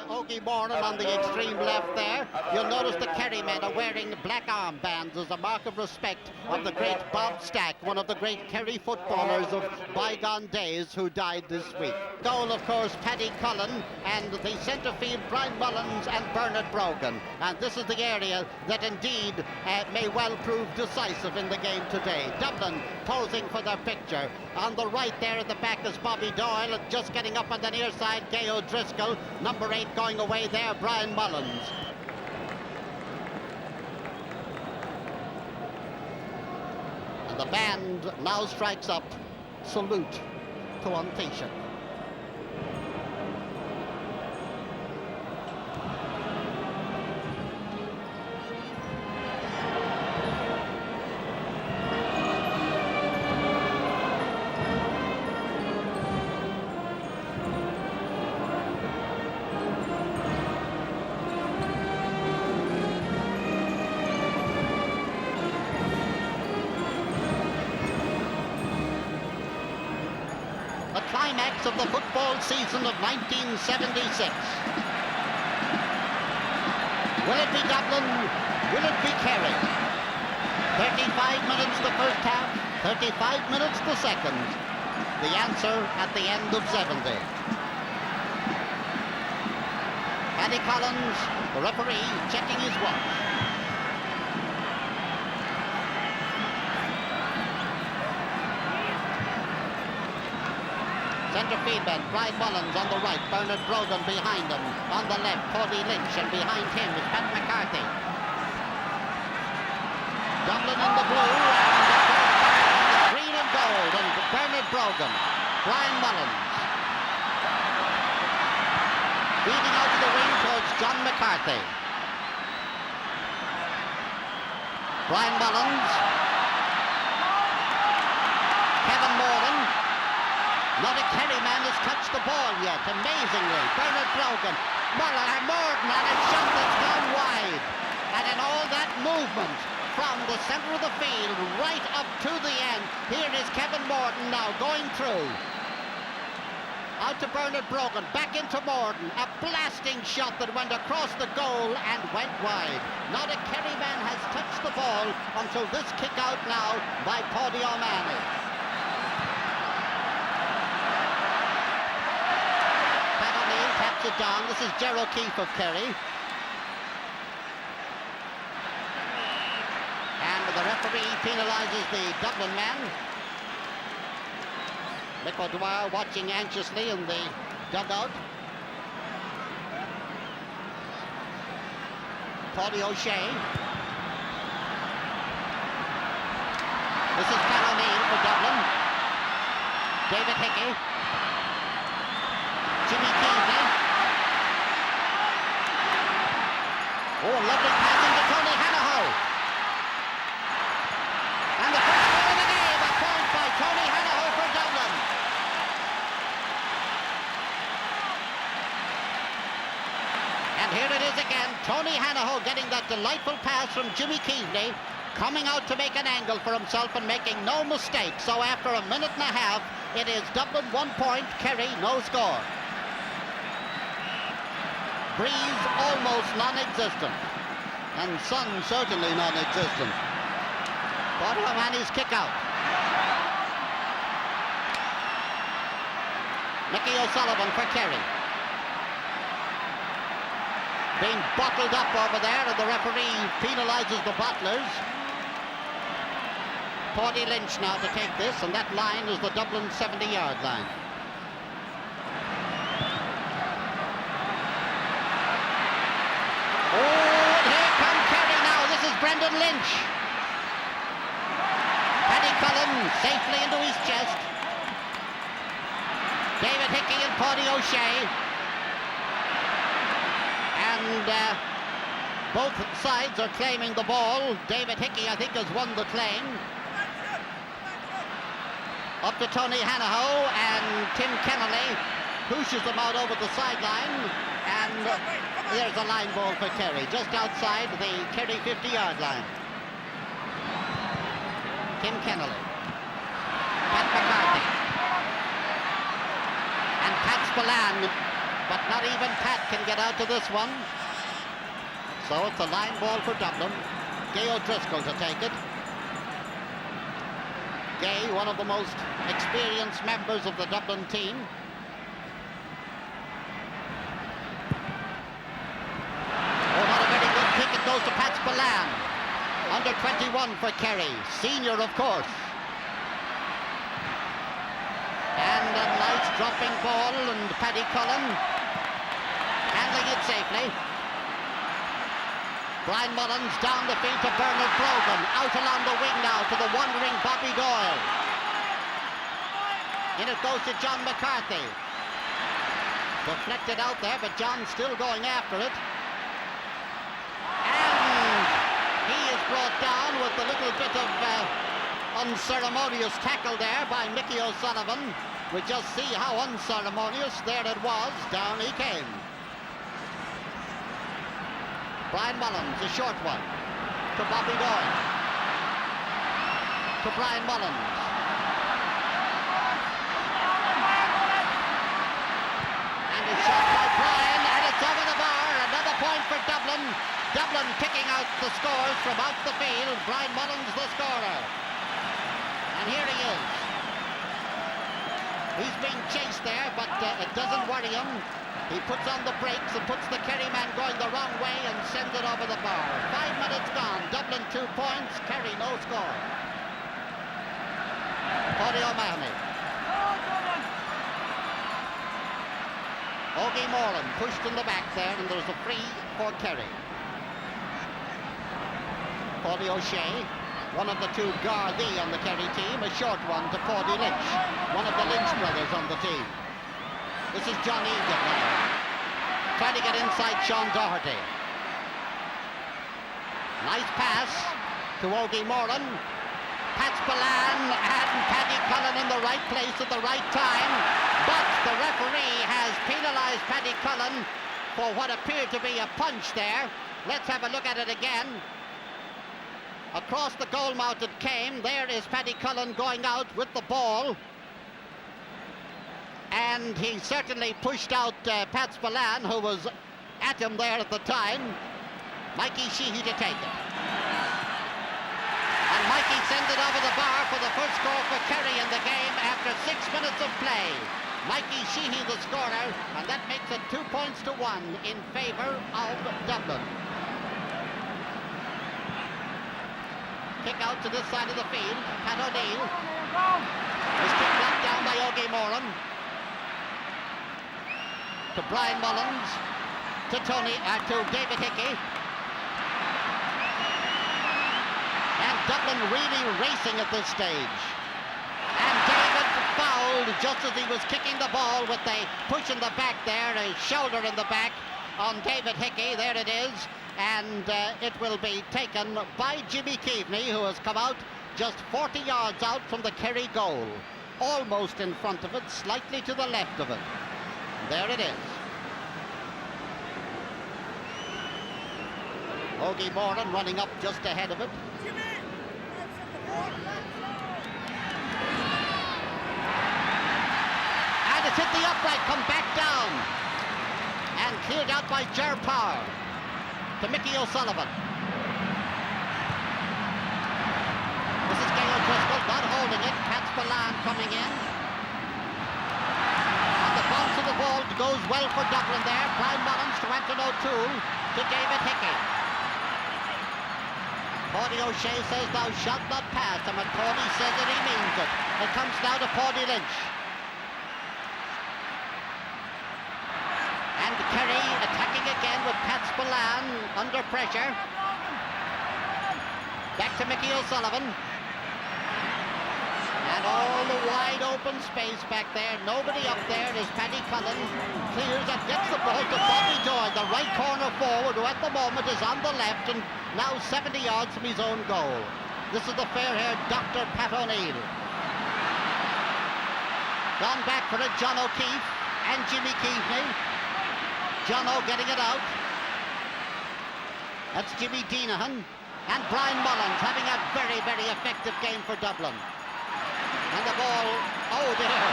Ogie Morgan on the extreme left there. You'll notice the Kerry men are wearing black armbands as a mark of respect of the great Bob Stack, one of the great Kerry footballers of bygone days who died this week. Goal, of course, Paddy Cullen, and the centre field, Brian Mullins and Bernard Brogan. And this is the area that indeed may well prove decisive in the game today. Dublin posing for their picture. On the right there at the back is Bobby Doyle, just getting up on the near side, Gay O'Driscoll. Number 8 going away there, Brian Mullins. And the band now strikes up Salute to An Taoiseach. Climax of the football season of 1976. Will it be Dublin? Will it be Kerry? 35 minutes the first half, 35 minutes the second. The answer at the end of 70. Paddy Collins, the referee, checking his watch. Centre field man, Brian Mullins on the right, Bernard Brogan behind him. On the left, Cody Lynch, and behind him is Pat McCarthy. Dublin in the blue, and the green and gold, and Bernard Brogan. Brian Mullins. Feeding out to the wing towards John McCarthy. Brian Mullins. Kevin Morgan. Not a Kerry man has touched the ball yet, amazingly. Bernard Brogan, Morgan, and a shot that's gone wide. And in all that movement from the centre of the field right up to the end, here is Kevin Morgan now going through. Out to Bernard Brogan, back into Morgan, a blasting shot that went across the goal and went wide. Not a Kerry man has touched the ball until this kick out now by Paddy O'Mahony. It down. This is Ger O'Keefe of Kerry. And the referee penalises the Dublin man. Mick O'Dwyer watching anxiously in the dugout. Paddy O'Shea. This is Pat O'Neill for Dublin. David Hickey. Jimmy Keaveney. Oh, lovely passing to Tony Hanaho. And the first goal of the game, a point by Tony Hanaho for Dublin. And here it is again, Tony Hanaho getting that delightful pass from Jimmy Keaveney, coming out to make an angle for himself and making no mistake. So after a minute and a half, it is Dublin 1 point, Kerry no score. Breeze almost non-existent, and sun certainly non-existent. Paddy O'Mahony's kick out. Mickey O'Sullivan for Kerry. Being bottled up over there, and the referee penalises the bottlers. Paddy Lynch now to take this, and that line is the Dublin 70-yard line. Oh, and here come Kerry now. This is Brendan Lynch. Paddy Cullen safely into his chest. David Hickey and Paddy O'Shea. And both sides are claiming the ball. David Hickey, I think, has won the claim. Up to Tony Hanaho, and Tim Kennelly pushes them out over the sideline. And there's a line ball for Kerry, just outside the Kerry 50-yard line. Tim Kennelly. Pat McCarthy. And Pat Spillane but not even Pat can get out to this one. So it's a line ball for Dublin. Gay O'Driscoll to take it. Gay, one of the most experienced members of the Dublin team. Oh, not a very good kick. It goes to Pat Spillane. Under 21 for Kerry. Senior, of course. And a nice dropping ball, and Paddy Cullen handling it safely. Brian Mullins down the field to Bernard Brogan. Out along the wing now to the wandering Bobby Doyle. In it goes to John McCarthy. Deflected out there, but John's still going after it. And he is brought down with a little bit of unceremonious tackle there by Mickey O'Sullivan. We just see how unceremonious. There it was. Down he came. Brian Mullins, a short one. To Bobby Doyle. To Brian Mullins. And a shot by Brian, and it's over the bar. Another point for Dublin. Dublin picking out the scores from out the field. Brian Mullins the scorer. And here he is. He's being chased there, but it doesn't worry him. He puts on the brakes and puts the Kerry man going the wrong way and sends it over the bar. 5 minutes gone. Dublin 2 points. Kerry no score. Paddy O'Mahony. Ogie Moran pushed in the back there, and there's a free for Kerry. Paddy O'Shea, one of the two Gardaí on the Kerry team, a short one to Paddy Lynch, one of the Lynch brothers on the team. This is John Egan now, trying to get inside Sean Doherty. Nice pass to Ogie Moran. Pat Spillane and Paddy Cullen in the right place at the right time. But the referee has penalised Paddy Cullen for what appeared to be a punch there. Let's have a look at it again. Across the goal mouth it came. There is Paddy Cullen going out with the ball. And he certainly pushed out Pat Spillane, who was at him there at the time. Mikey Sheehy to take it. And Mikey sends it over the bar for the first score for Kerry in the game after 6 minutes of play. Mikey Sheehy the scorer, and that makes it 2 points to 1 in favour of Dublin. Kick out to this side of the field. Pat O'Neill. His kick blocked down by Ogie Moran. To Brian Mullins. To David Hickey. And Dublin really racing at this stage. And David fouled just as he was kicking the ball with a push in the back there, a shoulder in the back on David Hickey. There it is. And it will be taken by Jimmy Keaveney, who has come out just 40 yards out from the Kerry goal. Almost in front of it, slightly to the left of it. There it is. Ogie Moran running up just ahead of it. And it's hit the upright, come back down. And cleared out by Ger Power. To Mickey O'Sullivan. This is Gay O'Driscoll, not holding it. Pat Spillane coming in. And the bounce of the ball goes well for Dublin there. Brian Mullins to Anton O'Toole, to David Hickey. Paddy O'Shea says thou shalt not pass, and when Paddy says it, he means it. It comes now to Paddy Lynch. And Kerry attacking again with Pat Spillane under pressure. Back to Mickey O'Sullivan. And all the wide open space back there. Nobody up there as Paddy Cullen clears and gets the ball to Bobby Doyle, the right corner forward, who at the moment is on the left and now 70 yards from his own goal. This is the fair-haired Dr. Pat O'Neill. Gone back for it, John O'Keefe and Jimmy Keaveney. John O getting it out. That's Jimmy Deenahan. And Brian Mullins having a very, very effective game for Dublin. And the ball, oh dear,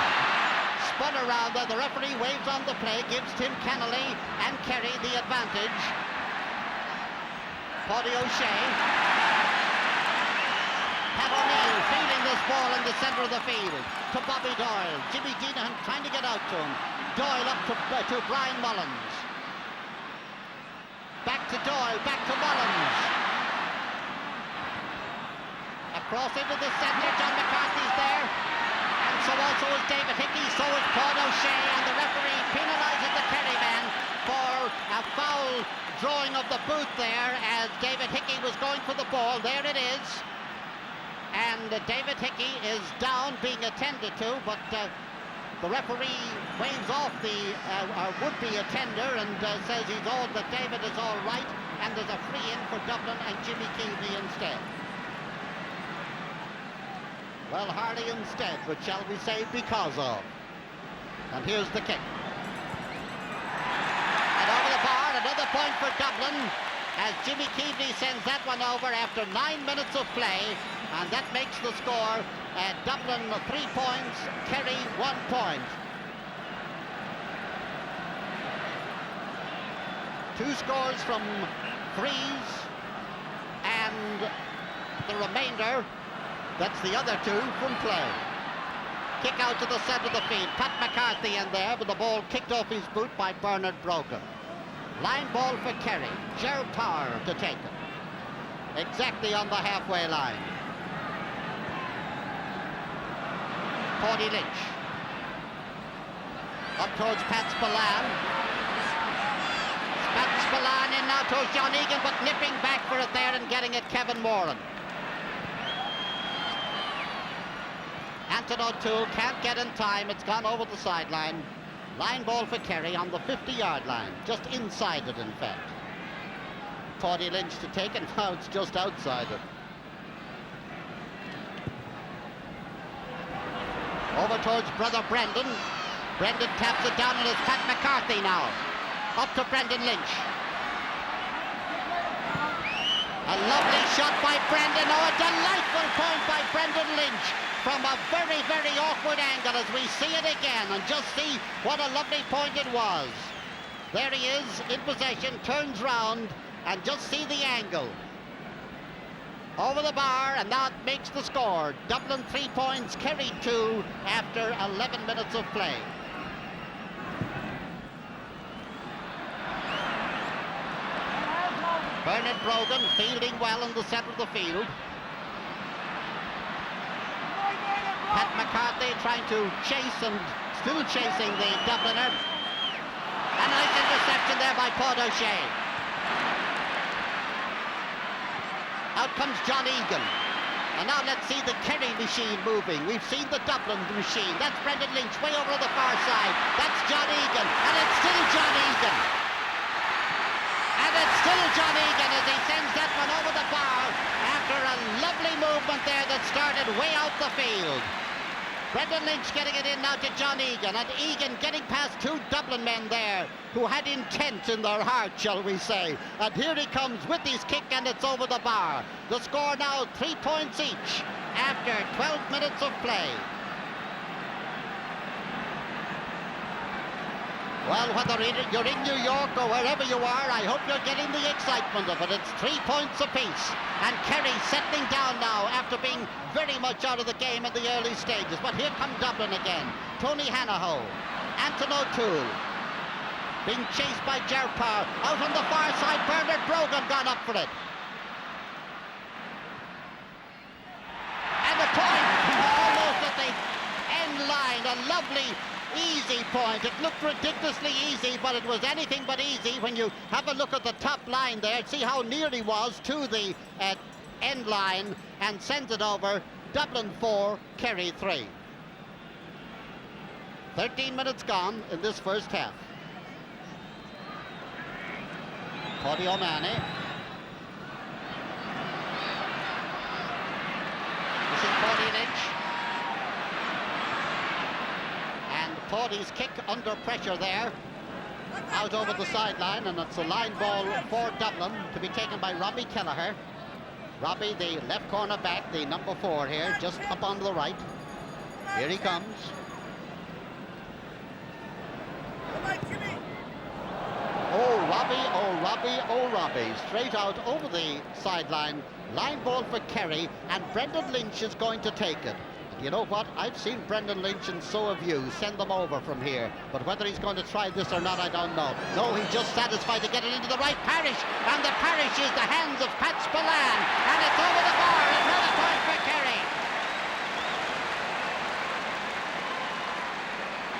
spun around there. The referee waves on the play, gives Tim Kennelly and Kerry the advantage. Paddy O'Shea. Pat O'Neill feeding this ball in the centre of the field to Bobby Doyle. Jimmy Deanahan trying to get out to him. Doyle up to Brian Mullins. Back to Doyle, back to Mullins. Across into the centre, John McCarthy's there. And so also is David Hickey, so is Paul O'Shea, and the referee penalises the Kerry man for a foul drawing of the boot there as David Hickey was going for the ball. There it is. And David Hickey is down, being attended to, but the referee waves off the would-be attender and says that David is all right, and there's a free in for Dublin and Jimmy Keaveney instead. Well, hardly instead, but shall we say because of. And here's the kick. And over the bar, another point for Dublin, as Jimmy Keaveney sends that one over after 9 minutes of play, and that makes the score Dublin 3 points, Kerry 1 point. 2 scores from threes, and the remainder, that's the other 2 from play. Kick out to the centre of the field. Pat McCarthy in there, but the ball kicked off his boot by Bernard Brogan. Line ball for Kerry. Gerald Power to take it. Exactly on the halfway line. Paddy Lynch. Up towards Pat Spillane. Pat Spillane in now towards John Egan, but nipping back for it there and getting it Kevin Moran. Anton O'Toole can't get in time. It's gone over the sideline. Line ball for Kerry on the 50-yard line. Just inside it, in fact. Paddy Lynch to take it. Now it's just outside it. Over towards brother Brendan. Brendan taps it down, and it's Pat McCarthy now. Up to Brendan Lynch. A lovely shot by Brendan. Oh, a delightful point by Brendan Lynch from a very, very awkward angle as we see it again, and just see what a lovely point it was. There he is in possession, turns round, and just see the angle. Over the bar, and that makes the score. Dublin 3 points, Kerry 2 after 11 minutes of play. Bernard Brogan fielding well in the centre of the field. Pat McCarthy trying to chase and still chasing the Dubliner. A nice interception there by Paul O'Shea. Out comes John Egan. And now let's see the Kerry machine moving. We've seen the Dublin machine. That's Brendan Lynch way over on the far side. That's John Egan. And it's still John Egan. And it's still John Egan as he sends that one over the bar after a lovely movement there that started way out the field. Brendan Lynch getting it in now to John Egan, and Egan getting past 2 Dublin men there who had intent in their heart, shall we say. And here he comes with his kick, and it's over the bar. The score now 3 points each after 12 minutes of play. Well, whether you're in New York or wherever you are, I hope you're getting the excitement of it. It's 3 points apiece. And Kerry settling down now after being very much out of the game in the early stages. But here come Dublin again. Tony Hanaho, Anton O'Toole, being chased by Gerald Power. Out on the far side, Bernard Brogan gone up for it. And the point, almost at the end line, a lovely easy point. It looked ridiculously easy, but it was anything but easy when you have a look at the top line there. See how near he was to the end line, and sends it over. Dublin 4, Kerry 3. 13 minutes gone in this first half. Paddy O'Mahony. This is Paddy Lynch. Paddy's kick under pressure there, out over the sideline, and it's a line ball for Dublin to be taken by Robbie Kelleher. Robbie, the left corner back, the number 4 here, just up on the right. Here he comes. Oh, Robbie, oh, Robbie, oh, Robbie. Straight out over the sideline. Line ball for Kerry, and Brendan Lynch is going to take it. You know what? I've seen Brendan Lynch, and so have you. Send them over from here. But whether he's going to try this or not, I don't know. No, he's just satisfied to get it into the right parish. And the parish is the hands of Pat Spillane. And it's over the bar. Another point for Kerry.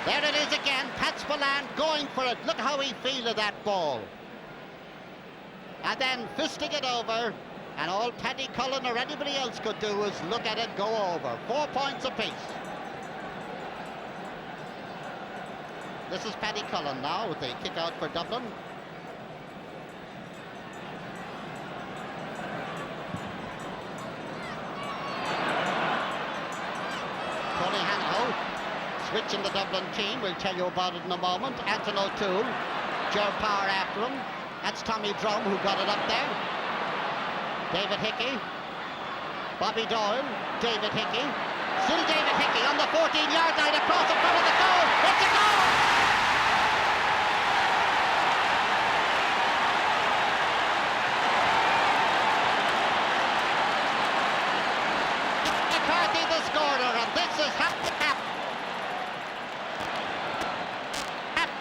There it is again. Pat Spillane going for it. Look how he fielded that ball. And then fisting it over. And all Paddy Cullen or anybody else could do is look at it go over. 4 points apiece. This is Paddy Cullen now with the kick out for Dublin. Tony Hanaho switching the Dublin team. We'll tell you about it in a moment. Anton O'Toole, Ger Power after him. That's Tommy Drum who got it up there. David Hickey, Bobby Doyle, David Hickey, still David Hickey on the 14-yard line across in front of the goal. It's a goal! McCarthy the scorer, and this is happed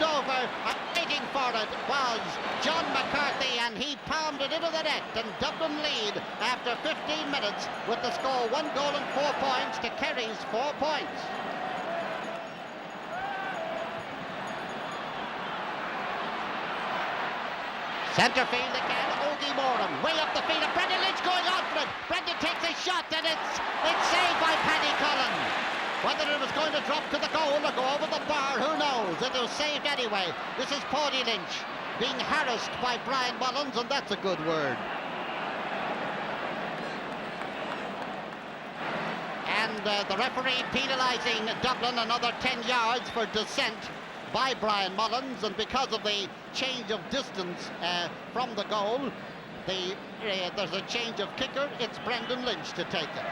over. Waiting for it was John McCarthy, and he palmed it into the net, and Dublin lead after 15 minutes with the score 1 goal and 4 points to Kerry's 4 points. Centre field again, Ogie Moran way up the field, and Brendan Lynch going on for it. Brendan takes a shot, and it's saved by Paddy Cullen. Whether it was going to drop to the goal or go over the bar, who knows? It was saved anyway. This is Paddy Lynch being harassed by Brian Mullins, and that's a good word. And the referee penalising Dublin another 10 yards for dissent by Brian Mullins, and because of the change of distance from the goal, there's a change of kicker. It's Brendan Lynch to take it.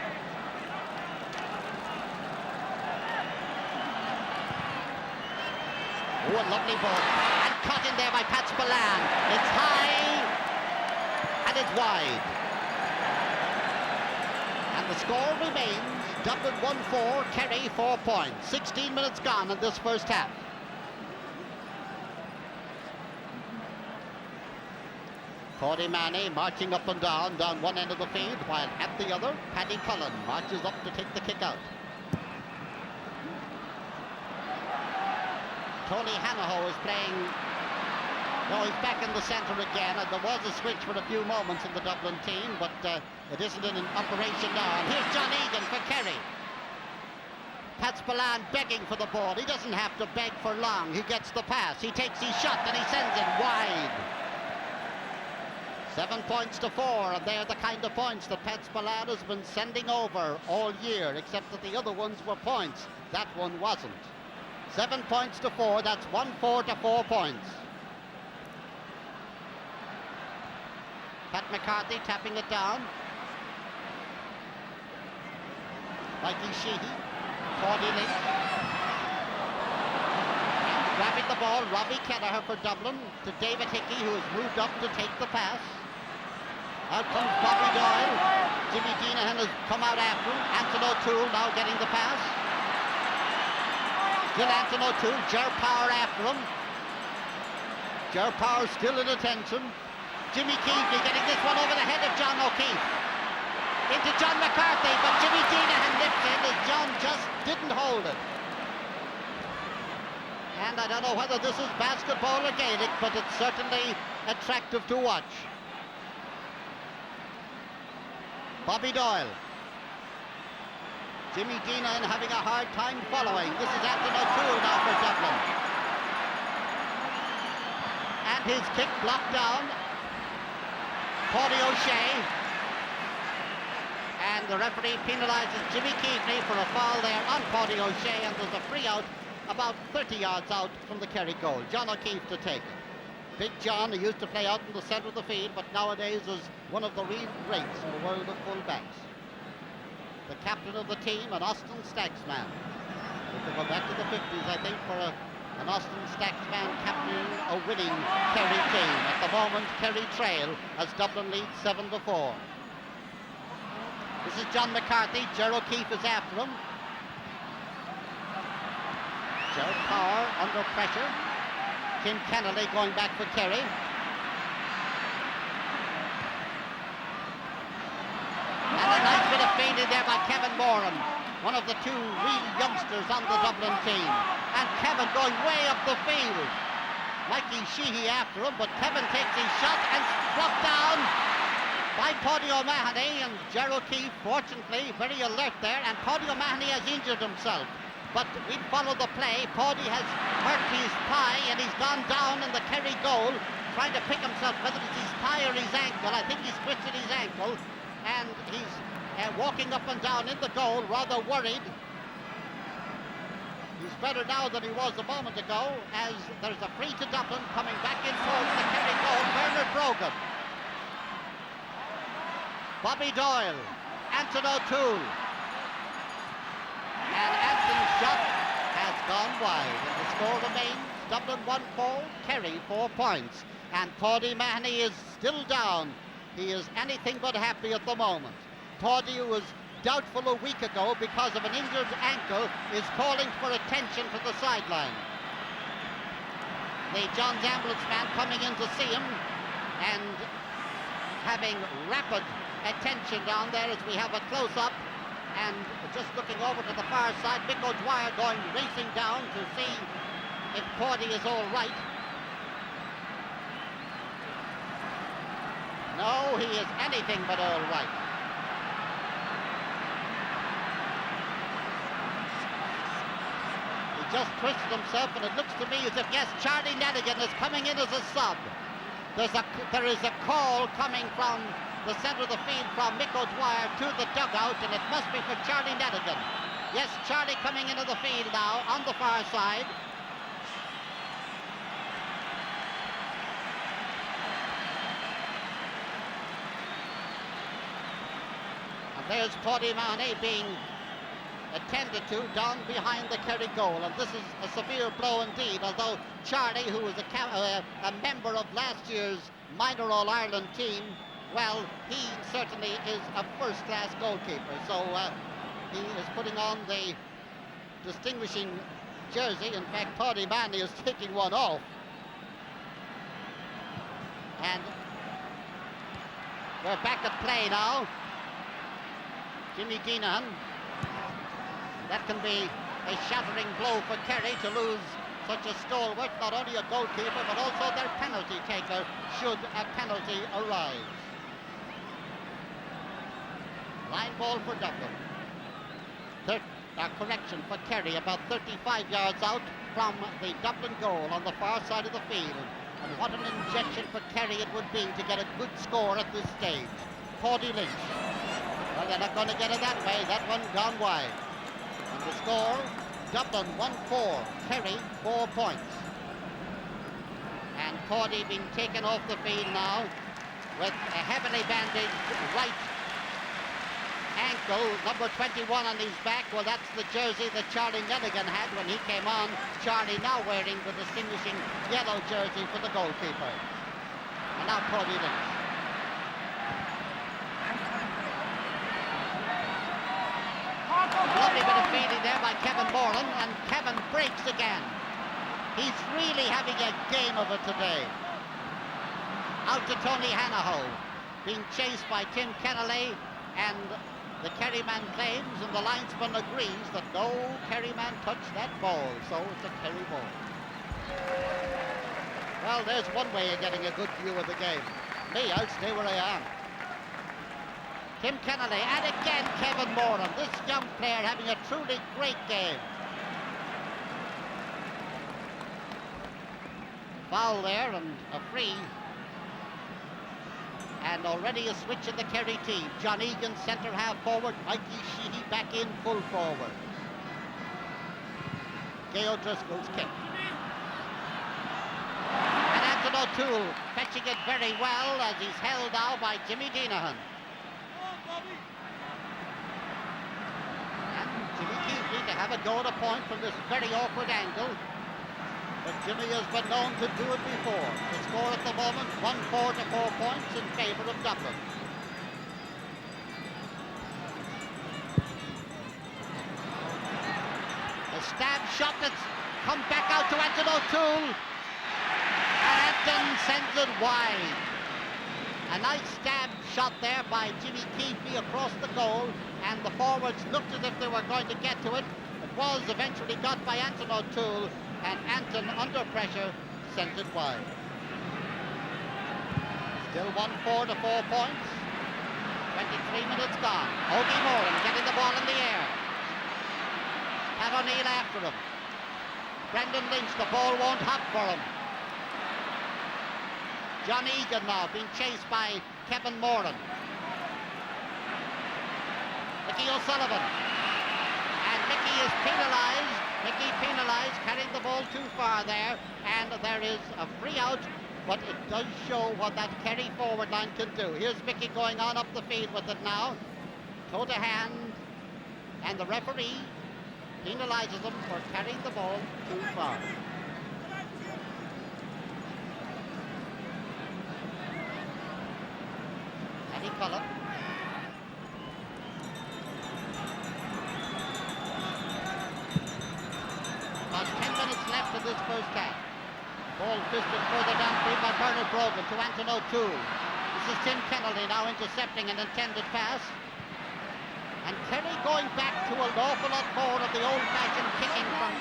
Oh, a lovely ball. And caught in there by Pat Spillane. It's high and it's wide. And the score remains Dublin 1-4, Kerry 4 points. 16 minutes gone in this first half. Cody Manny marching up and down one end of the field, while at the other, Paddy Cullen marches up to take the kick out. Tony Hanaho is playing. No, he's back in the centre again, and there was a switch for a few moments in the Dublin team, but it isn't in operation now. And here's John Egan for Kerry. Pat Spillane begging for the ball. He doesn't have to beg for long. He gets the pass. He takes his shot, and he sends it wide. 7 points to 4, and they're the kind of points that Pat Spillane has been sending over all year, except that the other ones were points. That one wasn't. 7 points to 4, that's 1-4 to 4 points. Pat McCarthy tapping it down. Mikey Sheehy, Paddy Lynch. And grabbing the ball, Robbie Kelleher for Dublin to David Hickey, who has moved up to take the pass. Out comes Bobby Doyle. Jimmy Deenahan has come out after him. Anton O'Toole now getting the pass. Still Anton O'Toole, Ger Power after him. Ger Power still in attention. Jimmy Keefe getting this one over the head of John O'Keefe. Into John McCarthy, but Jimmy Deenahan lifts in as John just didn't hold it. And I don't know whether this is basketball or Gaelic, but it's certainly attractive to watch. Bobby Doyle. Jimmy Deenahan having a hard time following. This is Anton O'Toole now for Dublin. And his kick blocked down. Paddy O'Shea. And the referee penalises Jimmy Keaveney for a foul there on Paddy O'Shea, and there's a free out about 30 yards out from the Kerry goal. John O'Keefe to take it. Big John, who used to play out in the centre of the field, but nowadays is one of the real greats in the world of full-backs. The captain of the team, an Austin Staggs man. We can go back to the 50s, I think, for a An Austin Stacks man captaining a winning Kerry team. At the moment, Kerry trail as Dublin leads 7-4. This is John McCarthy. Ger O'Keefe is after him. Ger Power under pressure. Tim Kennelly going back for Kerry. And a nice bit of feeding there by Kevin Moran, one of the two real youngsters on the Dublin team. And Kevin going way up the field. Mikey Sheehy after him, but Kevin takes his shot and blocked down by Paddy O'Mahony. And Ger O'Keefe, fortunately, very alert there. And Paddy O'Mahony has injured himself. But we follow the play. Paddy has hurt his thigh and he's gone down in the Kerry goal, trying to pick himself, whether it's his thigh or his ankle. I think he's twisted his ankle, and he's walking up and down in the goal, rather worried. He's better now than he was a moment ago, as there's a free to Dublin coming back in towards the Kerry goal. Bernard Brogan, Bobby Doyle, Anton O'Toole. And Anton's shot has gone wide, and the score remains Dublin 1-4, Kerry 4 points. And Paddy Mahoney is still down. He is anything but happy at the moment. Paddy, who was doubtful a week ago because of an injured ankle, is calling for attention to the sideline. The John's ambulance man coming in to see him and having rapid attention down there as we have a close-up. And just looking over to the far side, Mick O'Dwyer going racing down to see if Paddy is all right. No, he is anything but all right. He just twisted himself, and it looks to me as if, yes, Charlie Nelligan is coming in as a sub. There is a call coming from the centre of the field from Mick O'Dwyer to the dugout, and it must be for Charlie Nelligan. Yes, Charlie coming into the field now on the far side. And there's Paddy Mahoney being attended to down behind the Kerry goal, and this is a severe blow indeed, although Charlie, who was a member of last year's minor All-Ireland team, well, he certainly is a first-class goalkeeper, so he is putting on the distinguishing jersey. In fact, Paddy Mahoney is taking one off. And we're back at play now. Jimmy Deenan. That can be a shattering blow for Kerry to lose such a stalwart, not only a goalkeeper, but also their penalty taker, should a penalty arise. Line ball for Dublin. Correction for Kerry, about 35 yards out from the Dublin goal on the far side of the field. And what an injection for Kerry it would be to get a good score at this stage. Paddy Lynch. Well, they're not going to get it that way. That one gone wide. And the score, Dublin 1-4, Kerry 4 points. And Paddy being taken off the field now with a heavily bandaged right ankle, number 21 on his back. Well, that's the jersey that Charlie Nelligan had when he came on. Charlie now wearing the distinguishing yellow jersey for the goalkeeper. And now Paddy Lynch. Lovely bit of feeding there by Kevin Moran, and Kevin breaks again. He's really having a game of it today. Out to Tony Hanaho, being chased by Tim Kennelly, and the Kerry man claims, and the linesman agrees, that no Kerry man touched that ball, so it's a Kerry ball. Well, there's one way of getting a good view of the game. Me, I'll stay where I am. Tim Kennelly, and again Kevin Moran, this young player having a truly great game. Foul there, and a free. And already a switch in the Kerry team. John Egan centre half forward, Mikey Sheehy back in full forward. Gay O'Driscoll's kick. And Anton O'Toole fetching it very well as he's held now by Jimmy Deenan. And Jimmy Keatley to have a go at a point from this very awkward angle. But Jimmy has been known to do it before. The score at the moment, 1-4 to 4 points in favour of Dublin. A stab shot that's come back out to Anton O'Toole. And Anton sends it wide. A nice stab shot there by Jimmy Keefe across the goal, and the forwards looked as if they were going to get to it. It was eventually got by Anton O'Toole, and Anton, under pressure, sent it wide. Still 1-4 to 4 points. 23 minutes gone. Ogie Moran getting the ball in the air. Pat O'Neill after him. Brendan Lynch, the ball won't hop for him. John Egan now being chased by Kevin Moran. Mickey O'Sullivan. And Mickey is penalised. Mickey penalised, carrying the ball too far there. And there is a free out, but it does show what that Kerry forward line can do. Here's Mickey going on up the field with it now. Toe to hand. And the referee penalises him for carrying the ball too far. Cullen. About 10 minutes left in this first half. Ball fisted further downfield by Bernard Brogan to Anton O'Toole. This is Tim Kennedy now intercepting an intended pass. And Kerry going back to an awful lot more of the old-fashioned kicking from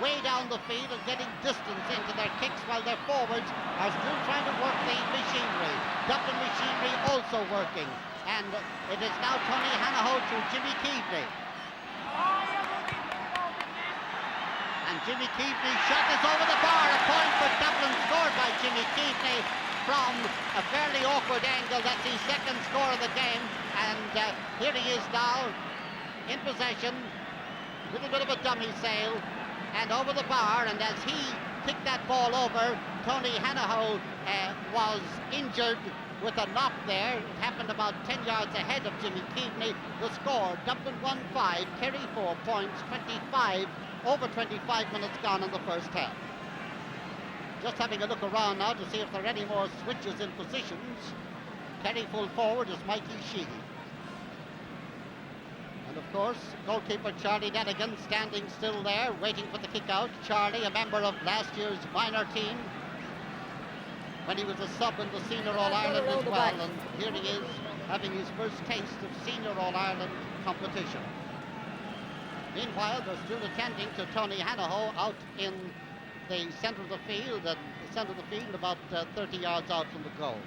way down the field and getting distance into their kicks while their forwards are still trying to work the machinery. Dublin machinery also working. And it is now Tony Hanaho to Jimmy Keaveney. And Jimmy Keaveney's shot is over the bar. A point for Dublin, scored by Jimmy Keaveney from a fairly awkward angle. That's his second score of the game. And here he is now in possession. A little bit of a dummy sail. And over the bar. And as he kicked that ball over, Tony Hanaho was injured with a knock there. It happened about 10 yards ahead of Jimmy Keaveney. The score, Dublin 1-5, Kerry 4 points, 25, over 25 minutes gone in the first half. Just having a look around now to see if there are any more switches in positions. Kerry full forward is Mikey Sheehy. And of course, goalkeeper Charlie Denigan standing still there, waiting for the kick out. Charlie, a member of last year's minor team, when he was a sub in the Senior All-Ireland as well, and here he is having his first taste of Senior All-Ireland competition. Meanwhile, they're still attending to Tony Hanaho out in the centre of the field, and the centre of the field about 30 yards out from the goal.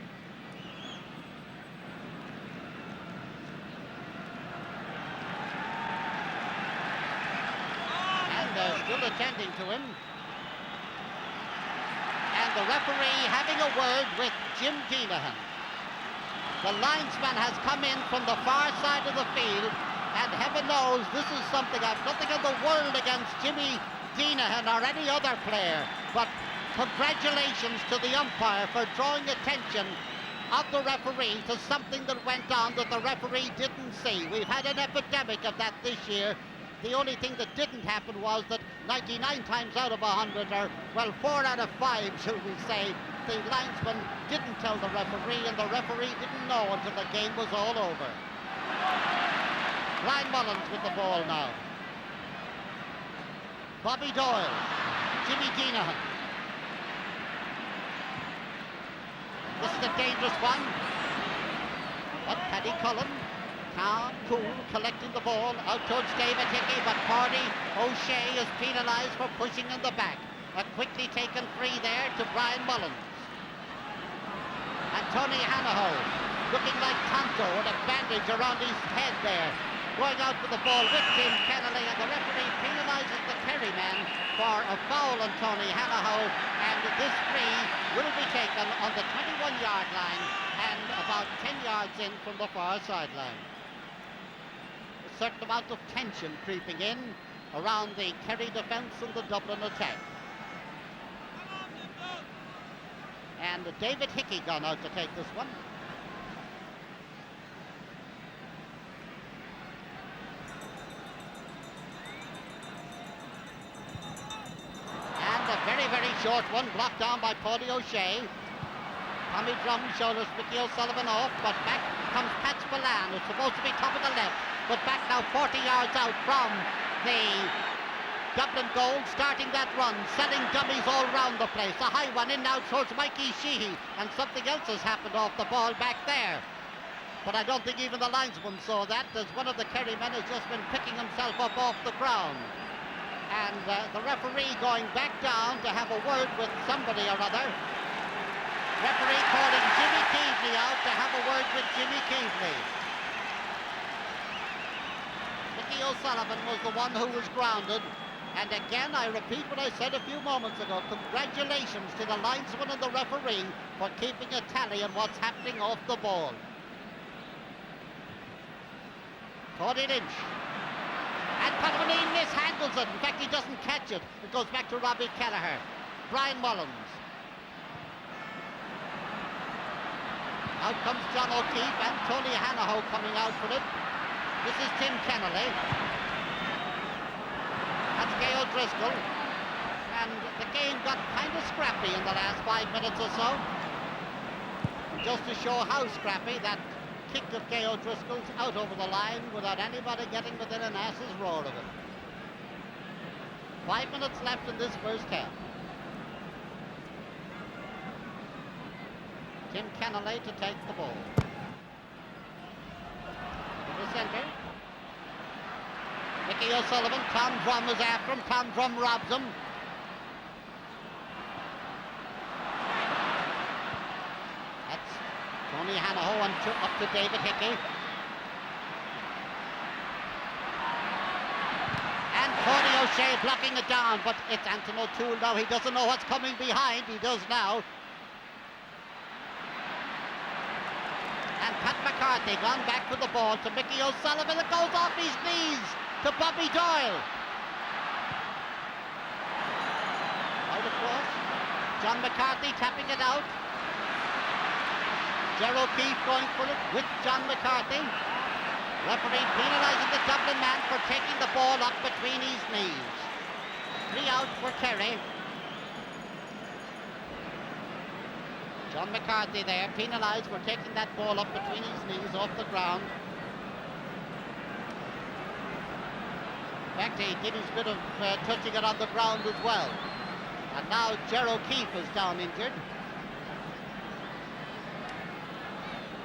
And they're still attending to him. And the referee having a word with Jim Deenahan. The linesman has come in from the far side of the field, and heaven knows this is something. I've nothing in the world against Jimmy Deenahan or any other player, but congratulations to the umpire for drawing attention of the referee to something that went on that the referee didn't see. We've had an epidemic of that this year. The only thing that didn't happen was that 99 times out of 100, or well, 4 out of 5, shall we say, the linesman didn't tell the referee, and the referee didn't know until the game was all over. Brian Mullins with the ball now. Bobby Doyle, Jimmy Deenahan. This is a dangerous one. But Paddy Cullen, calm, cool, collecting the ball out towards David Hickey, but Pádraig O'Shea is penalised for pushing in the back. A quickly taken free there to Brian Mullins. And Tony Hanaho, looking like Tonto with a bandage around his head there, going out for the ball with Tim Kennedy, and the referee penalises the Kerry man for a foul on Tony Hanaho, and this free will be taken on the 21-yard line and about 10 yards in from the far sideline. A certain amount of tension creeping in around the Kerry defence and the Dublin attack. And David Hickey gone out to take this one. And a very, very short one, blocked down by Paddy O'Shea. Tommy Drum shoulders Mickey O'Sullivan off, but back comes Pat Spillane, who's supposed to be top of the left, but back now 40 yards out from the Dublin goal, starting that run, selling dummies all round the place. A high one in now towards Mikey Sheehy, and something else has happened off the ball back there. But I don't think even the linesman saw that, as one of the Kerry men has just been picking himself up off the ground. And the referee going back down to have a word with somebody or other. Referee calling Jimmy Keaveney out to have a word with Jimmy Keaveney. Mickey O'Sullivan was the one who was grounded. And again, I repeat what I said a few moments ago. Congratulations to the linesman and the referee for keeping a tally on what's happening off the ball. Tony Lynch. And Conway mishandles it. In fact, he doesn't catch it. It goes back to Robbie Kelleher. Brian Mullins. Out comes John O'Keefe and Tony Hanaho coming out for it. This is Tim Kennelly. That's Gay O'Driscoll. And the game got kind of scrappy in the last 5 minutes or so. Just to show how scrappy, that kick of Gay O'Driscoll's out over the line without anybody getting within an ass's roar of it. 5 minutes left in this first half. Tim Kennelly to take the ball. In the centre. Mickey O'Sullivan, Tom Drum is after him, Tom Drum robs him. That's Tony Hanaho and up to David Hickey. And Tony O'Shea blocking it down, but it's Anton O'Toole now. He doesn't know what's coming behind, he does now. And Pat McCarthy gone back with the ball to Mickey O'Sullivan. It goes off his knees to Bobby Doyle. Out across. John McCarthy tapping it out. Ger O'Keefe going for it with John McCarthy. Referee penalising the Dublin man for taking the ball up between his knees. 3 out for Kerry. John McCarthy there, penalised for taking that ball up between his knees off the ground. In fact, he did his bit of touching it on the ground as well. And now Ger O'Keefe is down injured.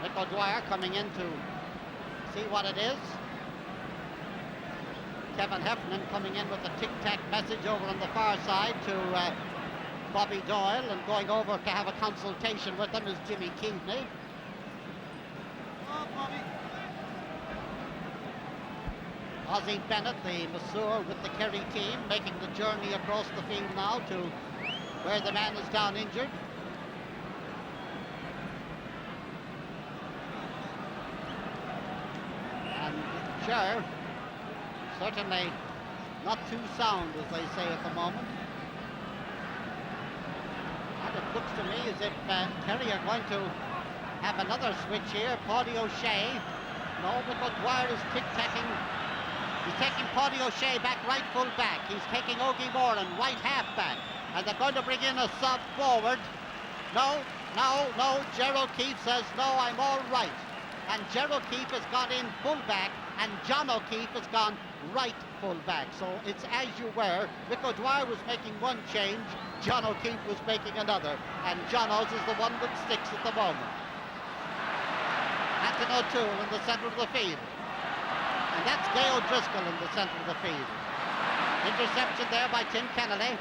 Mick O'Dwyer coming in to see what it is. Kevin Heffernan coming in with a tic-tac message over on the far side to Bobby Doyle, and going over to have a consultation with him is Jimmy Keaveney. Ozzie Bennett, the masseur with the Kerry team, making the journey across the field now to where the man is down injured. And Ger, certainly not too sound, as they say at the moment. And it looks to me as if Kerry are going to have another switch here. Paddy O'Shea. No, but O'Dwyer is tic-tacking. He's taking Paddy O'Shea back right full back. He's taking Ogie Moran right half back. And they're going to bring in a sub forward. No. Ger O'Keefe says, no, I'm all right. And Ger O'Keefe has gone in full back, and John O'Keefe has gone right full back. So it's as you were. Mick O'Dwyer was making one change, John O'Keefe was making another. And John O's is the one that sticks at the moment. Anton O'Toole in the centre of the field. And that's Gay O'Driscoll in the centre of the field. Interception there by Tim Kennelly.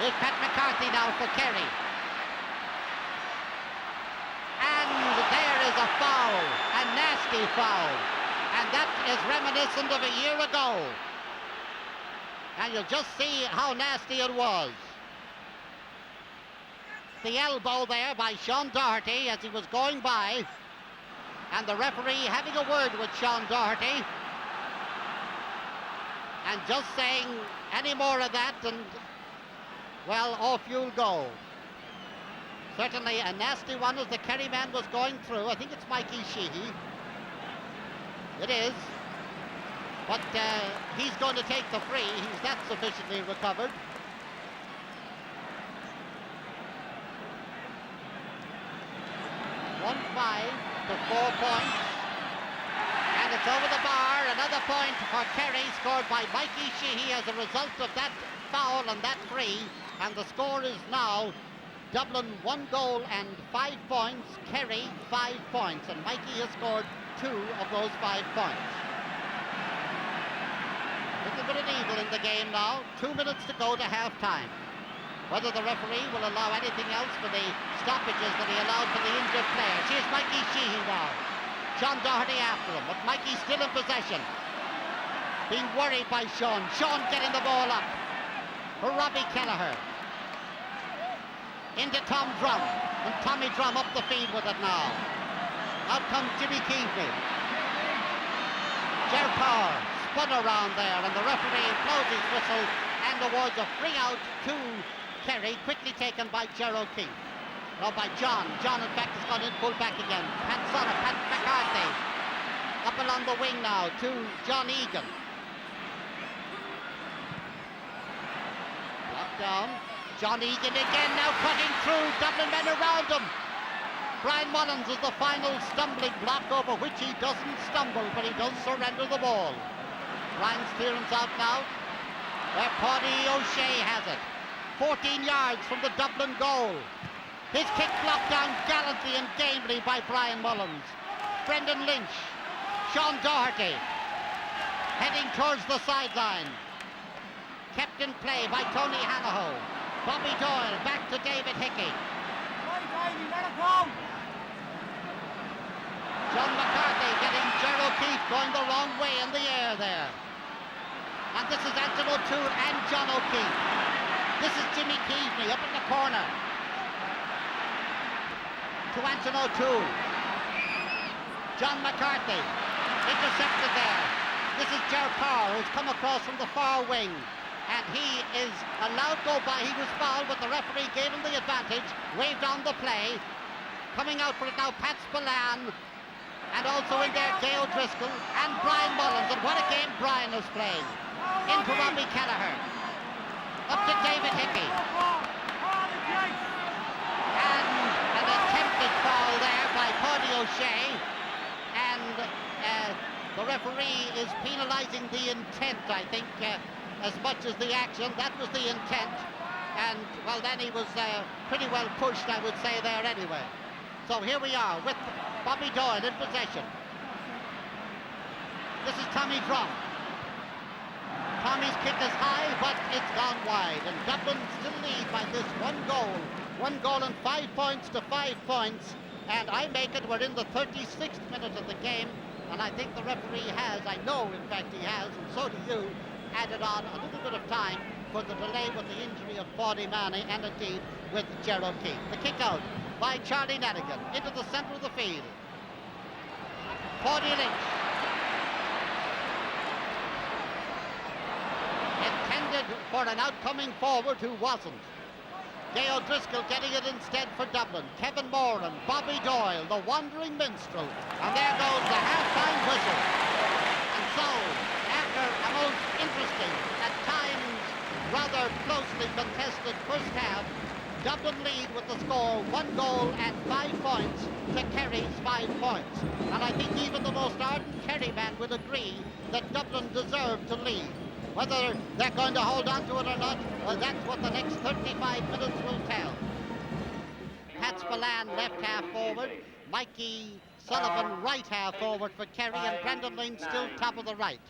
Here's Pat McCarthy now for Kerry. And there is a foul, a nasty foul. And that is reminiscent of a year ago. And you'll just see how nasty it was. The elbow there by Sean Doherty as he was going by, and the referee having a word with Sean Doherty and just saying any more of that and, well, off you'll go. Certainly a nasty one as the Kerry man was going through. I think it's Mikey Sheehy. It is. But he's going to take the free. He's that sufficiently recovered. One 5 to 4 points. And it's over the bar. Another point for Kerry, scored by Mikey Sheehy as a result of that foul and that free. And the score is now Dublin 1 goal and 5 points. Kerry 5 points. And Mikey has scored 2 of those 5 points. Little bit of evil in the game now. 2 minutes to go to half-time. Whether the referee will allow anything else for the stoppages that he allowed for the injured players. Here's Mikey Sheehy now. Sean Doherty after him, but Mikey's still in possession. Being worried by Sean. Sean getting the ball up for Robbie Kelleher. Into Tom Drum. And Tommy Drum up the field with it now. Out comes Jimmy Keaveney. Ger Power spun around there, and the referee blows his whistle and awards a free out to Kerry, quickly taken by Ger O'Keefe. No, by John. John, in fact, has gone in full back again. Pat McCarthy. Up along the wing now to John Egan. Locked down. John Egan again now cutting through. Dublin men around him. Brian Mullins is the final stumbling block over which he doesn't stumble, but he does surrender the ball. Brian's clearance out now. Where Paddy O'Shea has it. 14 yards from the Dublin goal. His kick blocked down gallantly and gamely by Brian Mullins. Brendan Lynch. Sean Doherty. Heading towards the sideline. Kept in play by Tony Hanaho. Bobby Doyle back to David Hickey. John McCarthy getting Ger O'Keefe going the wrong way in the air there. And this is Anton O'Toole and John O'Keefe. This is Jimmy Keaveney up in the corner. To Anton O'Toole. John McCarthy intercepted there. This is Ger Power, who's come across from the far wing. And he is allowed to go by. He was fouled, but the referee gave him the advantage. Waved on the play. Coming out for it now, Pat Spillane. And also in there, Gail Driscoll and Brian Mullins. And what a game Brian is playing. Into Robbie Kelleher. Up to David Hickey. And an attempted foul there by Paddy O'Shea. And the referee is penalising the intent, I think, as much as the action. That was the intent. And, well, then he was pretty well pushed, I would say, there anyway. So here we are with Bobby Doyle in possession. This is Tommy Drum. Tommy's kick is high, but it's gone wide. And Dublin still lead by this 1 goal. 1 goal and 5 points to 5 points. And I make it, we're in the 36th minute of the game. And I think the referee has, I know in fact he has, and so do you, added on a little bit of time for the delay with the injury of Paddy Manny and indeed with Ger O'Keefe. The kick out by Charlie Nanigan into the centre of the field. Paddy Lynch. Intended for an outcoming forward who wasn't. Gail Driscoll getting it instead for Dublin. Kevin Moran, Bobby Doyle, the wandering minstrel. And there goes the half-time whistle. And so, after a most interesting, at times rather closely contested first half, Dublin lead with the score 1 goal and 5 points to Kerry's 5 points. And I think even the most ardent Kerry man would agree that Dublin deserved to lead. Whether they're going to hold on to it or not, well, that's what the next 35 minutes will tell. Pat Spillane left half forward, Mikey Sullivan right half forward for Kerry, and Brendan Lynch still top of the right.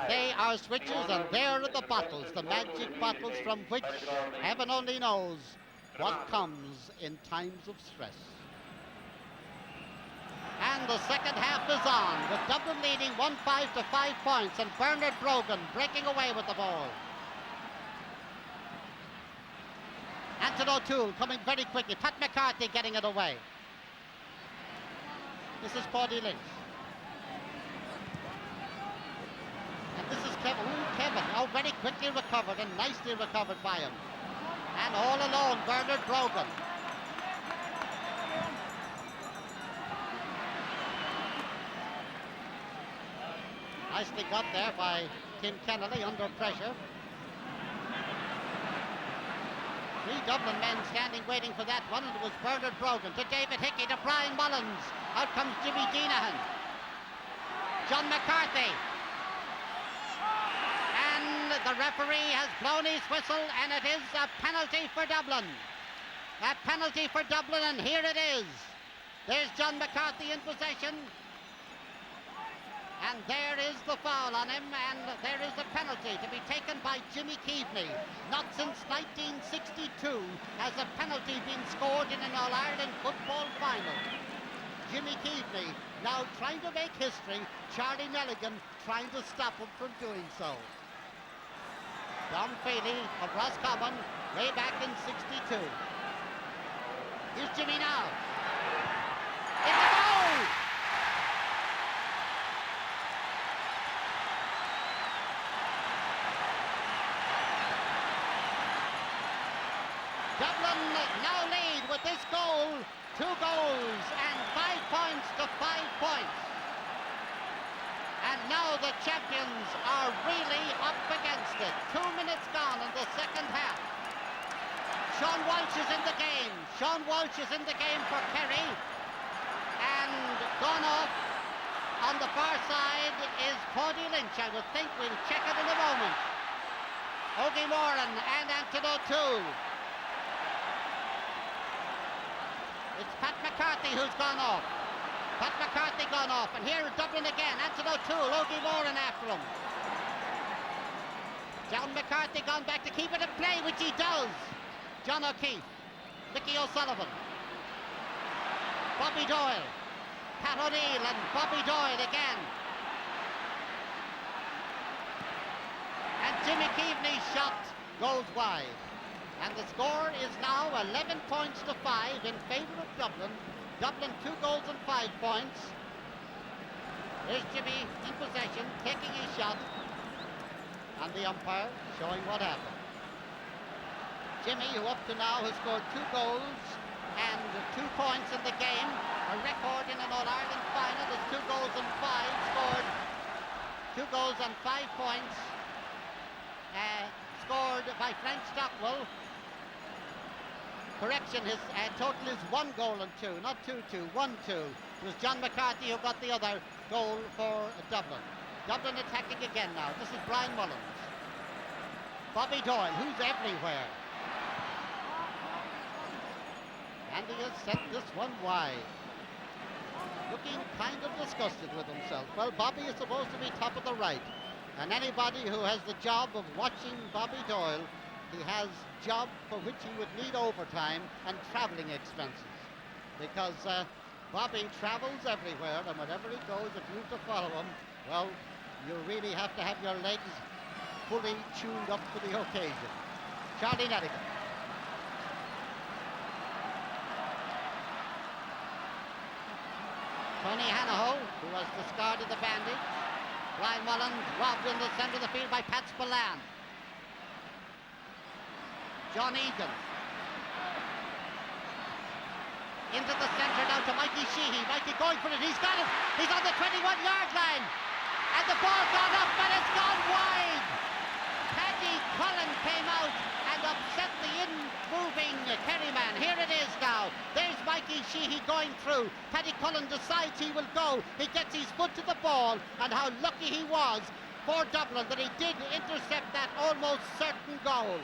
They are switches, and there are the bottles, the magic bottles from which heaven only knows what comes in times of stress. And the second half is on, with Dublin leading 1-5 to 5 points, and Bernard Brogan breaking away with the ball. Anton O'Toole coming very quickly. Pat McCarthy getting it away. This is Paddy Lynch. And this is Kevin. Kevin, oh, very quickly recovered and nicely recovered by him. And all alone, Bernard Brogan. Nicely got there by Tim Kennedy under pressure. 3 Dublin men standing waiting for that one, and it was Bernard Brogan to David Hickey to Brian Mullins. Out comes Jimmy Deenahan. John McCarthy. And the referee has blown his whistle, and it is a penalty for Dublin. A penalty for Dublin, and here it is. There's John McCarthy in possession. And there is the foul on him, and there is a penalty to be taken by Jimmy Keaveney. Not since 1962 has a penalty been scored in an All-Ireland football final. Jimmy Keaveney now trying to make history. Charlie Nelligan trying to stop him from doing so. Dom Feely of Roscommon way back in 62. Here's Jimmy now. It's a goal! Dublin now lead with this goal, 2 goals and 5 points to 5 points. And now the champions are really up against it. 2 minutes gone in the second half. Sean Walsh is in the game. Sean Walsh is in the game for Kerry. And gone off on the far side is Paddy Lynch. I would think we'll check it in a moment. Ogie Moran and Anthony O'Toole. It's Pat McCarthy who's gone off. Pat McCarthy gone off. And here Dublin again. Anthony O'Toole, Ogie Moran after him. John McCarthy gone back to keep it in play, which he does. John O'Keefe, Mickey O'Sullivan, Bobby Doyle, Pat O'Neill and Bobby Doyle again. And Jimmy Keaveney's shot goes wide. And the score is now 11 points to 5 in favour of Dublin. Dublin 2 goals and 5 points. Here's Jimmy in possession, taking his shot. And the umpire showing what happened. Jimmy, who up to now has scored 2 goals and 2 points in the game, a record in an All-Ireland final. There's 2 goals and 5 scored. 2 goals and 5 points scored by Frank Stockwell. Correction, his total is 1 goal and 2, not 2-2, 1-2. It was John McCarthy who got the other goal for Dublin. Dublin attacking again now. This is Brian Mullins. Bobby Doyle, who's everywhere. And he has sent this one wide. Looking kind of disgusted with himself. Well, Bobby is supposed to be top of the right. And anybody who has the job of watching Bobby Doyle, he has job for which he would need overtime and travelling expenses. Because Bobby travels everywhere, and wherever he goes, if you have to follow him, well, you really have to have your legs fully tuned up for the occasion. Charlie Nelligan. Tony Hanaho, who has discarded the bandage. Brian Mullins robbed in the centre of the field by Pat Spillane. John Egan. Into the centre now to Mikey Sheehy. Mikey going for it. He's got it. He's on the 21-yard line. And the ball's gone up, but it's gone wide. Paddy Cullen came out and upset the in-moving Kerry man. Here it is now. There's Mikey Sheehy going through. Paddy Cullen decides he will go. He gets his foot to the ball, and how lucky he was for Dublin that he did intercept that almost certain goal.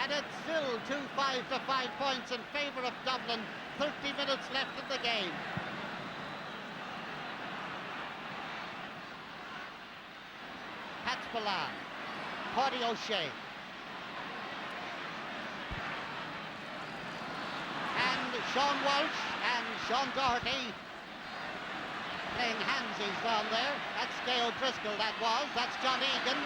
And it's still 2-5 to 5 points in favour of Dublin. 30 minutes left in the game. Pat Spillane, Paddy O'Shea. And Sean Walsh and Sean Doherty playing handsies down there. That's Gay O'Driscoll, that was. That's John Egan.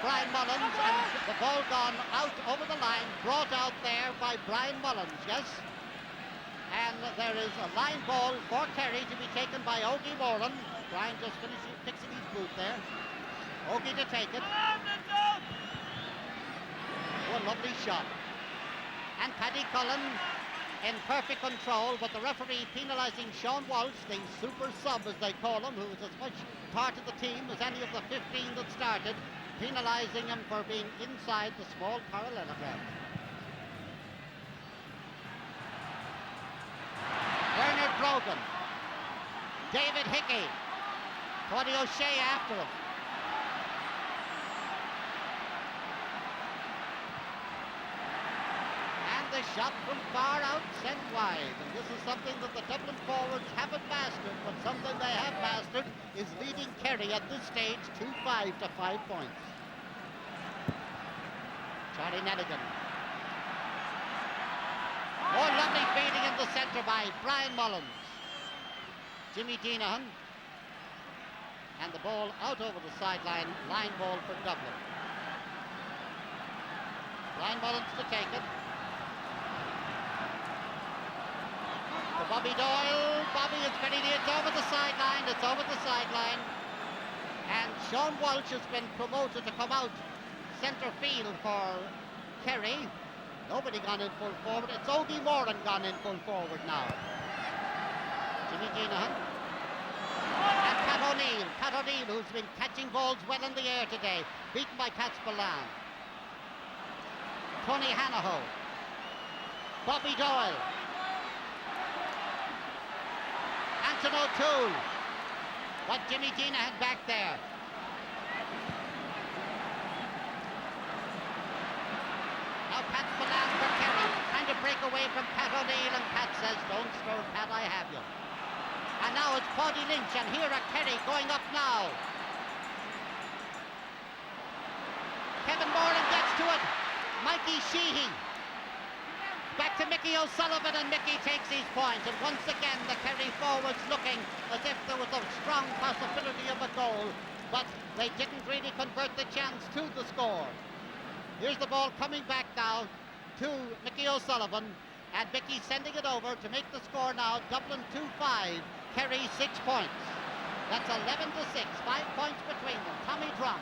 Brian Mullins, and the ball gone out over the line, brought out there by Brian Mullins, yes. And there is a line ball for Kerry to be taken by Ogie Moran. Brian just fixing his boot there. Ogie to take it. Oh, a lovely shot. And Paddy Cullen in perfect control, but the referee penalising Sean Walsh, the super sub as they call him, who is as much part of the team as any of the 15 that started, penalising him for being inside the small parallelogram. Bernard Brogan, David Hickey, Tony O'Shea after him. The shot from far out sent wide, and this is something that the Dublin forwards haven't mastered, but something they have mastered is leading Kerry at this stage 2-5 to 5 points. Charlie Nelligan. Oh, lovely feeding in the centre by Brian Mullins. Jimmy Deenahan, and the ball out over the sideline, line ball for Dublin. Brian Mullins to take it. Bobby Doyle, Bobby is very near, it's over the sideline, and Sean Walsh has been promoted to come out centre field for Kerry. Nobody gone in full forward, it's Ogie Moran gone in full forward now. Jimmy Deenahan and Pat O'Neill, who's been catching balls well in the air today, beaten by Pat Spillane. Tony Hanaho, Bobby Doyle, Anton O'Toole. What Jimmy Deenahan back there. Now Pat Spillane for Kerry, trying to break away from Pat O'Neill, and Pat says, don't stir, Pat, I have you. And now it's Paddy Lynch, and here are Kerry going up now. Kevin Moran gets to it. Mikey Sheehy. Back to Mickey O'Sullivan, and Mickey takes his point. And once again, the Kerry forwards looking as if there was a strong possibility of a goal, but they didn't really convert the chance to the score. Here's the ball coming back now to Mickey O'Sullivan, and Mickey sending it over to make the score now. Dublin 2-5, Kerry 6 points. That's 11 to 6, 5 points between them. Tommy Drum,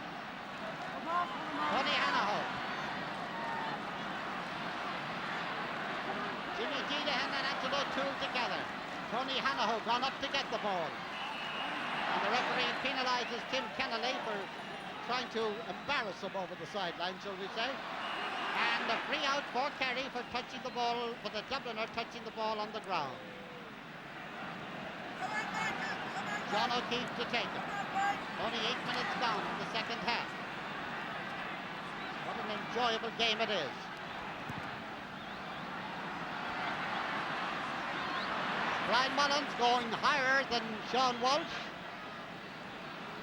Tony Hanaho, Jimmy Deenahan and Anton O'Toole together. Tony Hanaho gone up to get the ball. And the referee penalises Tim Kennelly for trying to embarrass him over the sideline, shall we say. And a free out for Kerry for touching the ball, for the Dubliner touching the ball on the ground. John O'Keefe to take it. Only 8 minutes gone in the second half. What an enjoyable game it is. Brian Mullins going higher than Sean Walsh.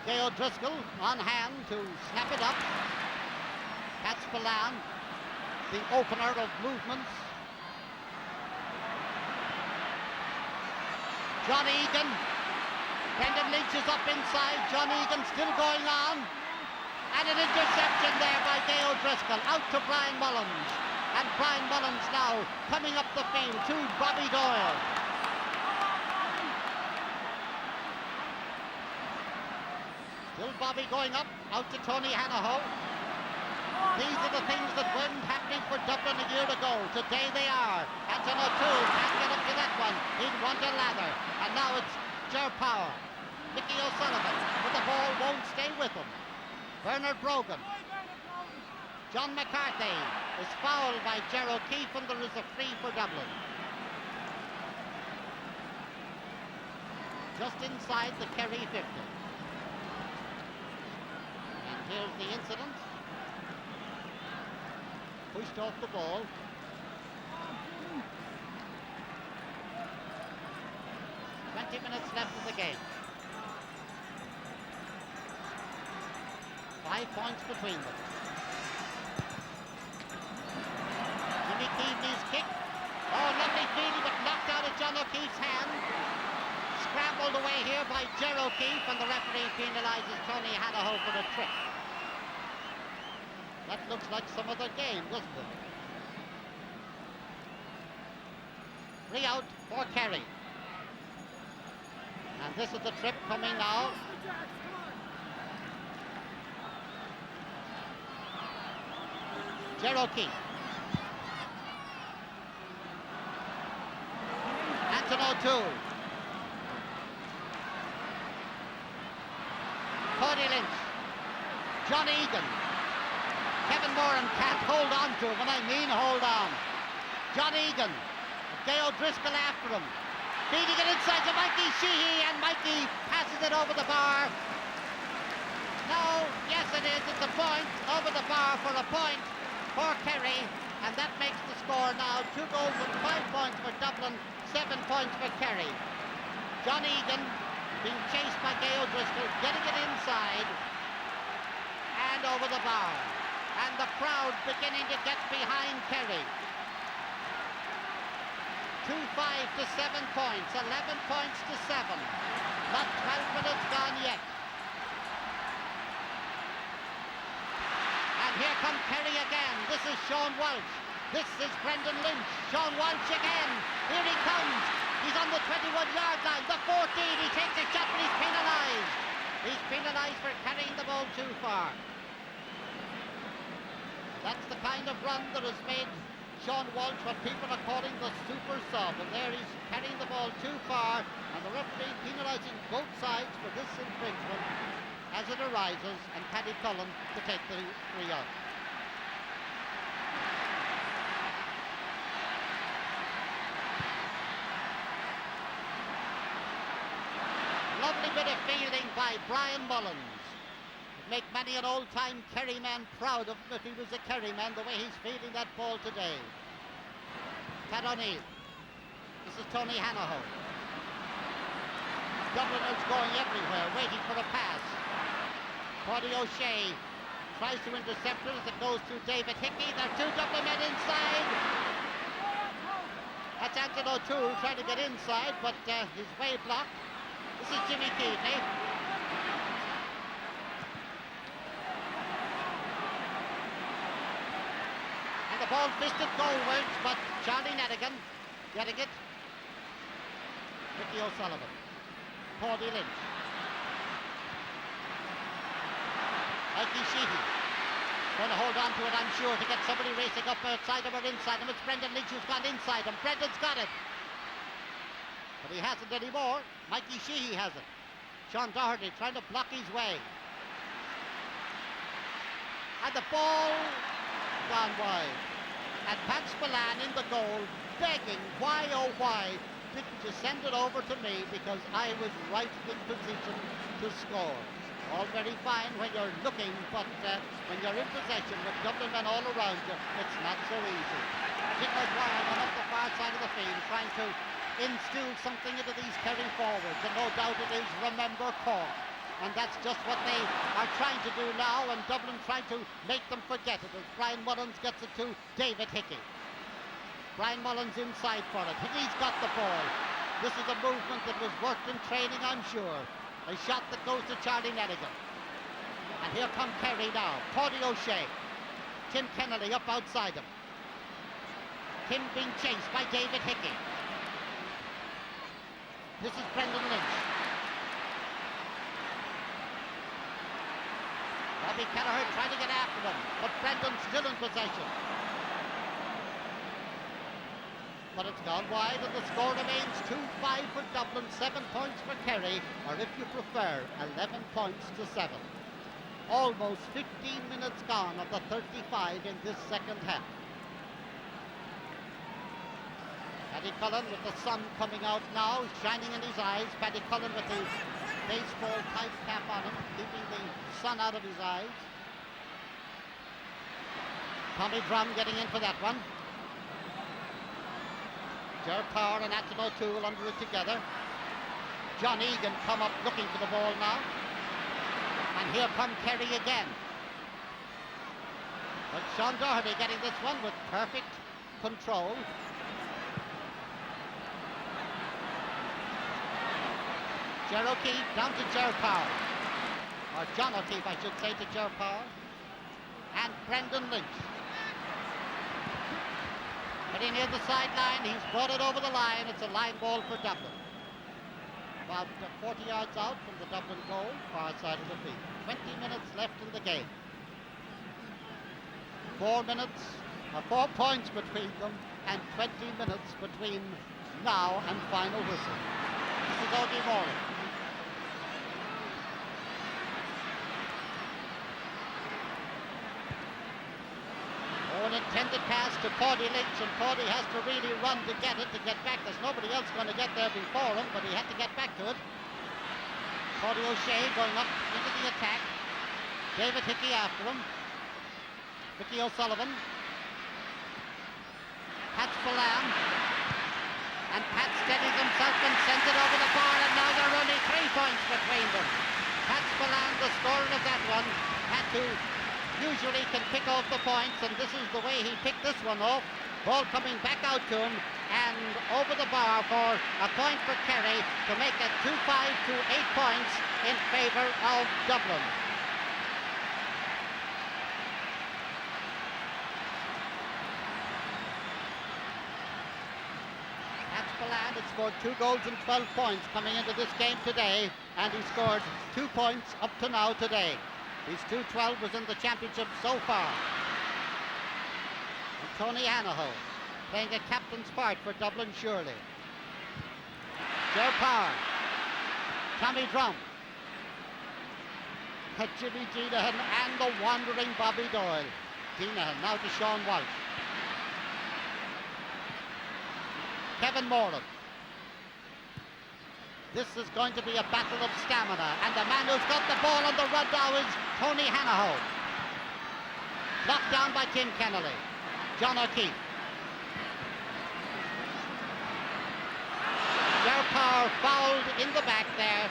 Jay O'Driscoll on hand to snap it up. Pat Spillane, the opener of movements. John Egan. Brendan Lynch is up inside. John Egan still going on. And an interception there by Jay O'Driscoll. Out to Brian Mullins. And Brian Mullins now coming up the field to Bobby Doyle. Still Bobby going up, out to Tony Hanaho. These are the things that weren't happening for Dublin a year ago. Today they are. Anton O'Toole can't get up to that one. He'd want a lather. And now it's Ger Power. Mickey O'Sullivan, but the ball won't stay with him. Bernard Brogan. John McCarthy is fouled by Ger O'Keefe, and there is a free for Dublin. Just inside the Kerry 50. Here's the incident. Pushed off the ball. Minutes left of the game. 5 points between them. Jimmy Keaveney's kick. Oh, lovely feeling, but knocked out of John O'Keefe's hand. Scrambled away here by Ger O'Keefe, and the referee penalises Tony Hanaho for a trick. That looks like some other game, doesn't it? Free out for Kerry. And this is the trip coming now. Ger O'Keefe. Anton O'Toole. Cody Lynch. John Egan. Kevin Moran can't hold on to him, and I mean hold on. John Egan. Gay O'Driscoll after him. Feeding it inside to Mikey Sheehy, and Mikey passes it over the bar. No, yes it is, it's a point, over the bar for a point for Kerry, and that makes the score now 2 goals and 5 points for Dublin, 7 points for Kerry. John Egan being chased by Gay O'Driscoll, getting it inside and over the bar, and the crowd beginning to get behind Kerry. 2-5 to 7 points, 11 points to 7. Not 12 minutes gone yet. And here comes Kerry again. This is Sean Walsh. This is Brendan Lynch. Sean Walsh again. Here he comes. He's on the 21-yard line. The 14. He takes a shot, but he's penalised. He's penalised for carrying the ball too far. That's the kind of run that has made Sean Walsh what people are calling the super sub, and there he's carrying the ball too far, and the referee penalising both sides for this infringement as it arises, and Paddy Cullen to take the 3 out. Lovely bit of fielding by Brian Mullins. Make many an old-time Kerry man proud of him if he was a Kerry man, the way he's fielding that ball today. Pat O'Neill. This is Tony Hanaho. Dubliners going everywhere, waiting for a pass. Paddy O'Shea tries to intercept it as it goes through David Hickey. There are 2 Dublin men inside. That's Anton O'Toole trying to get inside, but his way blocked. This is Jimmy Keaveney. The ball fisted goalwards, but Charlie Nadigan getting it. Ricky O'Sullivan. Cody Lynch. Mikey Sheehy. Going to hold on to it, I'm sure, to get somebody racing up outside him or inside him. It's Brendan Lynch who's gone inside him. Brendan's got it. But he hasn't anymore. Mikey Sheehy has it. Sean Doherty trying to block his way. And the ball gone wide. And Pat Spillane in the goal, begging, why oh why didn't you send it over to me, because I was right in position to score. All very fine when you're looking, but when you're in possession with Dublin men all around you, it's not so easy. Jim O'Dwyer on up the far side of the field, trying to instill something into these Kerry forwards, and no doubt it is remember Cork. And that's just what they are trying to do now, and Dublin trying to make them forget it as Brian Mullins gets it to David Hickey. Brian Mullins inside for it. Hickey's got the ball. This is a movement that was worked in training, I'm sure. A shot that goes to Charlie Nadigan. And here come Kerry now. Paddy O'Shea. Tim Kennelly up outside him. Tim being chased by David Hickey. This is Brendan Lynch. Robbie Kelleher trying to get after them, but Brendan's still in possession. But it's gone wide, and the score remains 2-5 for Dublin, 7 points for Kerry, or if you prefer, 11 points to 7. Almost 15 minutes gone of the 35 in this second half. Paddy Cullen with the sun coming out now, shining in his eyes. Paddy Cullen with his baseball type cap on him, keeping the sun out of his eyes. Tommy Drum getting in for that one. Ger Power and Anton O'Toole under it together. John Egan come up looking for the ball now. And here come Kerry again. But Sean Doherty getting this one with perfect control. Ger O'Keefe down to Ger Power. Or John O'Keefe, I should say, to Ger Power. And Brendan Lynch. Pretty near the sideline, he's brought it over the line. It's a line ball for Dublin. About 40 yards out from the Dublin goal, far side of the field. 20 minutes left in the game. 4 points between them, and 20 minutes between now and final whistle. This is Ogie Moran. An intended pass to Paddy Lynch, and Paddy has to really run to get it, to get back. There's nobody else going to get there before him, but he had to get back to it. Paddy O'Shea going up into the attack. David Hickey after him. Mickey O'Sullivan. Pat Spillane. And Pat steadies himself and sends it over the bar, and now there are only 3 points between them. Pat Spillane, the scorer of that one, had to usually can pick off the points, and this is the way he picked this one off. Ball coming back out to him, and over the bar for a point for Kerry to make it 2-5 to 8 points in favour of Dublin. Pat Spillane had scored 2 goals and 12 points coming into this game today, and he scored 2 points up to now today. His 2-12 was in the championship so far. And Tony Hanaho playing a captain's part for Dublin surely. Joe Power, Tommy Drum, Jimmy Deenahan and the wandering Bobby Doyle. Deenahan now to Sean Walsh. Kevin Moran. This is going to be a battle of stamina, and the man who's got the ball on the run now is Tony Hanaho. Knocked down by Tim Kennelly. John O'Keefe. Ger Power fouled in the back there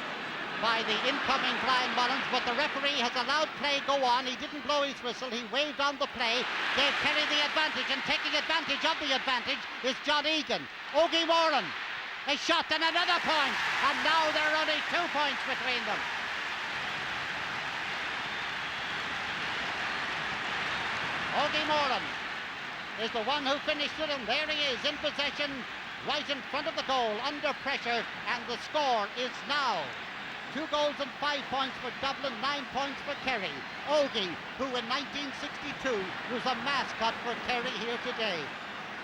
by the incoming Brian Mullins, but the referee has allowed play go on. He didn't blow his whistle, he waved on the play, gave Kerry the advantage, and taking advantage of the advantage is John Egan. Ogie Moran. A shot and another point, and now there are only 2 points between them. Ogie Moran is the one who finished it, and there he is in possession, right in front of the goal, under pressure, and the score is now 2 goals and 5 points for Dublin, 9 points for Kerry. Ogie, who in 1962 was a mascot for Kerry here today.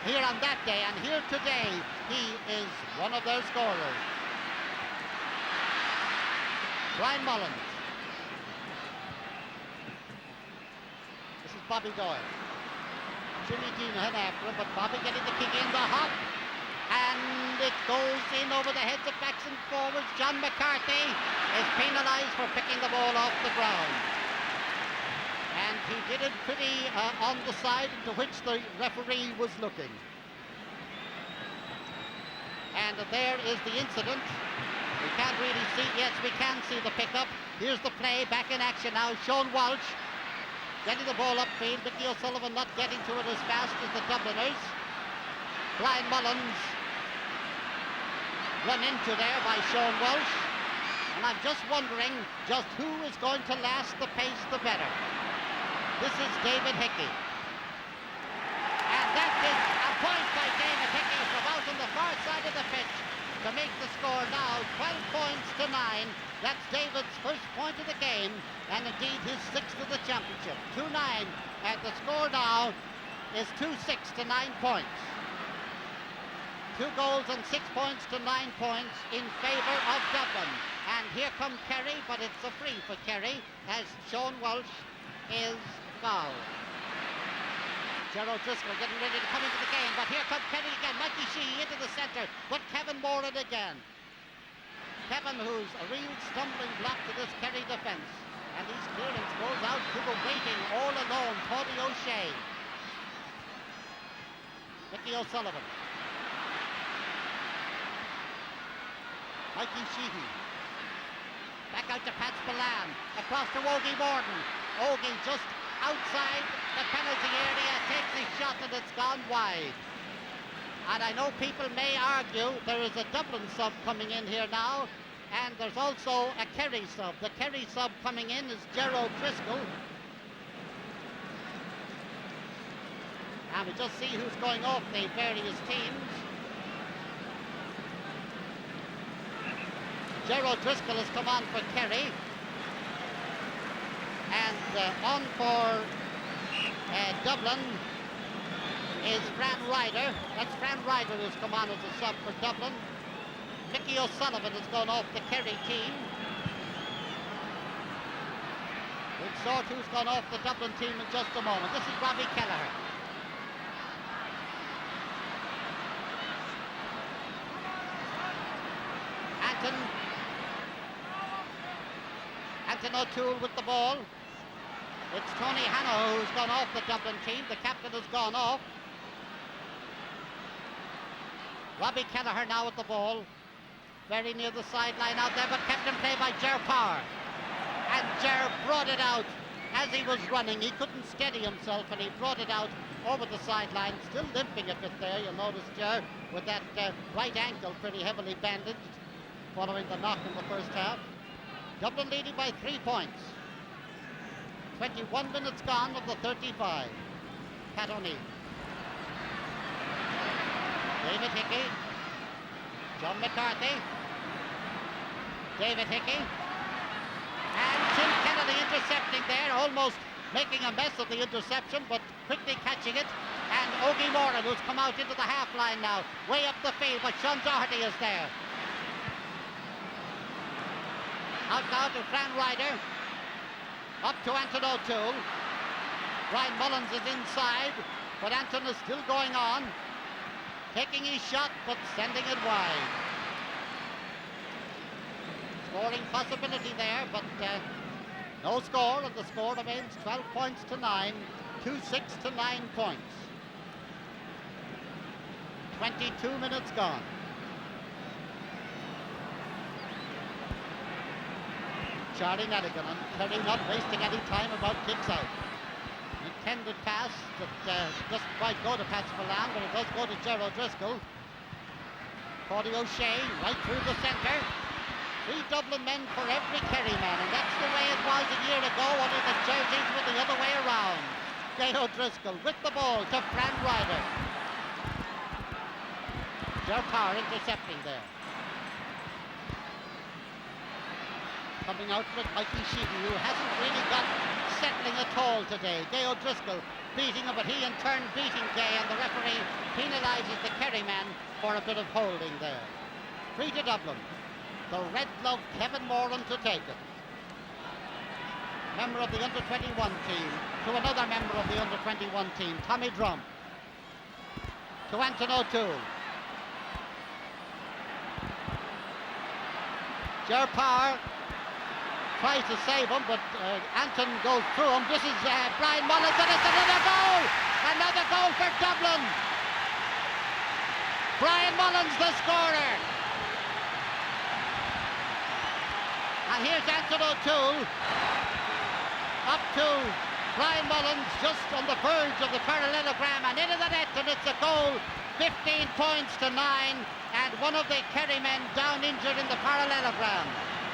Here on that day, and here today, he is one of their scorers. Brian Mullins. This is Bobby Doyle. Jimmy Deenahan after him, but Bobby getting the kick in the hop. And it goes in over the heads of backs and forwards. John McCarthy is penalised for picking the ball off the ground. And he did it pretty on the side into which the referee was looking. And there is the incident. We can't really see, yes, we can see the pickup. Here's the play, back in action now. Sean Walsh getting the ball upfield. Mickey O'Sullivan not getting to it as fast as the Dubliners. Brian Mullins run into there by Sean Walsh. And I'm just wondering just who is going to last the pace the better. This is David Hickey. And that is a point by David Hickey from out on the far side of the pitch to make the score now 12 points to 9. That's David's first point of the game, and indeed his 6th of the championship. 2-9, and the score now is 2-6 to 9 points. 2 goals and 6 points to 9 points in favour of Dublin. And here come Kerry, but it's a free for Kerry as Sean Walsh is foul. Gerald Driscoll getting ready to come into the game, but here comes Kerry again. Mikey Sheehy into the centre, but Kevin Moran again. Kevin, who's a real stumbling block to this Kerry defence. And his clearance goes out to the waiting, all alone, Paddy O'Shea. Mickey O'Sullivan. Mikey Sheehy. Back out to Pat Spillane. Across to Ogie Moran. Ogie just outside the penalty area, takes his shot and it's gone wide. And I know people may argue there is a Dublin sub coming in here now, and there's also a Kerry sub. The Kerry sub coming in is Gerald Driscoll. And we just see who's going off the various teams. Gerald Driscoll has come on for Kerry. And on for Dublin is Fran Ryder. That's Fran Ryder who's come on as a sub for Dublin. Mickey O'Sullivan has gone off the Kerry team. We'll sort who's gone off the Dublin team in just a moment. This is Robbie Kelleher. Anton O'Toole with the ball. It's Tony Hanno who's gone off the Dublin team. The captain has gone off. Robbie Kelleher now with the ball. Very near the sideline out there, but kept in play by Ger Power. And Ger brought it out as he was running. He couldn't steady himself and he brought it out over the sideline, still limping a bit there. You'll notice Ger with that right ankle pretty heavily bandaged following the knock in the first half. Dublin leading by 3 points. 21 minutes gone of the 35. Pat O'Neill. David Hickey. John McCarthy. David Hickey. And Tim Kennedy intercepting there, almost making a mess of the interception, but quickly catching it. And Ogie Moran, who's come out into the half line now, way up the field, but Sean Doherty is there. Out now to Fran Ryder. Up to Anton O'Toole. Brian Mullins is inside, but Anton is still going on. Taking his shot, but sending it wide. Scoring possibility there, but no score, and the score remains 12 points to 9. 2-6 to 9 points. 22 minutes gone. Charlie Nelligan, and Kerry not wasting any time about kicks out. Intended pass that doesn't quite go to Pat Spillane, but it does go to Ger O'Driscoll. Cody O'Shea right through the centre. 3 Dublin men for every Kerry man, and that's the way it was a year ago, only the jerseys were the other way around. Ger O'Driscoll with the ball to Fran Ryder. Ger Power intercepting there. Coming out with Mikey Sheehy, who hasn't really got settling at all today. Gay O'Driscoll beating him, but he in turn beating Gay, and the referee penalises the Kerry man for a bit of holding there. 3 to Dublin. The red glove Kevin Moran to take it. Member of the under-21 team to another member of the under-21 team, Tommy Drum. To Anton O'Toole. Ger Power tries to save him, but Anton goes through him. This is Brian Mullins, and it's another goal! Another goal for Dublin! Brian Mullins, the scorer! And here's Anton O'Toole. Up to Brian Mullins, just on the verge of the parallelogram, and into the net, and it's a goal. 15 points to 9, and one of the Kerry men down injured in the parallelogram.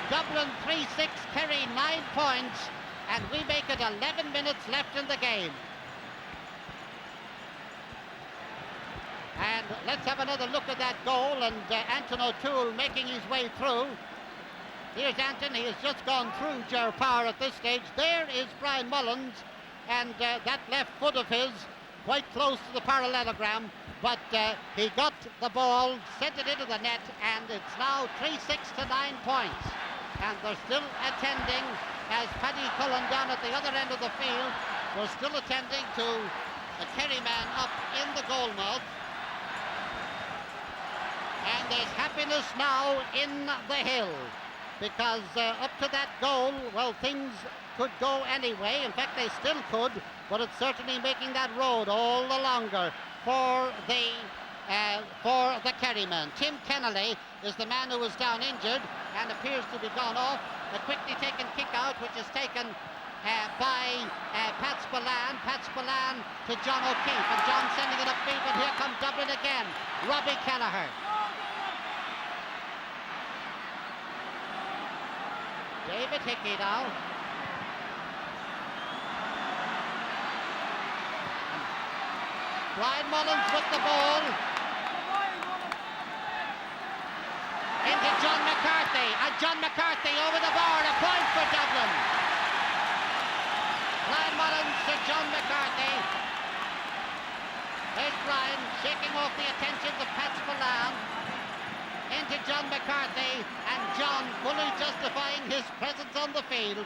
Dublin 3-6, Kerry 9 points, and we make it 11 minutes left in the game. And let's have another look at that goal, and Anton O'Toole making his way through. Here's Anton, he has just gone through Ger Power at this stage. There is Brian Mullins, and that left foot of his quite close to the parallelogram, but he got the ball, sent it into the net, and it's now 3-6 to 9 points. And they're still attending, as Paddy Cullen down at the other end of the field, they're still attending to a Kerry man up in the goal mouth. And there's happiness now in the hill, because up to that goal, well, things could go anyway. In fact, they still could, but it's certainly making that road all the longer for the Kerry man. Tim Kennelly is the man who was down injured and appears to be gone off. A quickly taken kick out, which is taken by Pat Spillane. Pat Spillane to John O'Keefe, and John sending it upfield, but here comes Dublin again. Robbie Kelleher. David Hickey now. Brian Mullins with the ball. Into John McCarthy, and John McCarthy over the board, a point for Dublin. Brian Mullins to John McCarthy. There's O'Brien shaking off the attentions of Pat Spillane into John McCarthy, and John fully justifying his presence on the field,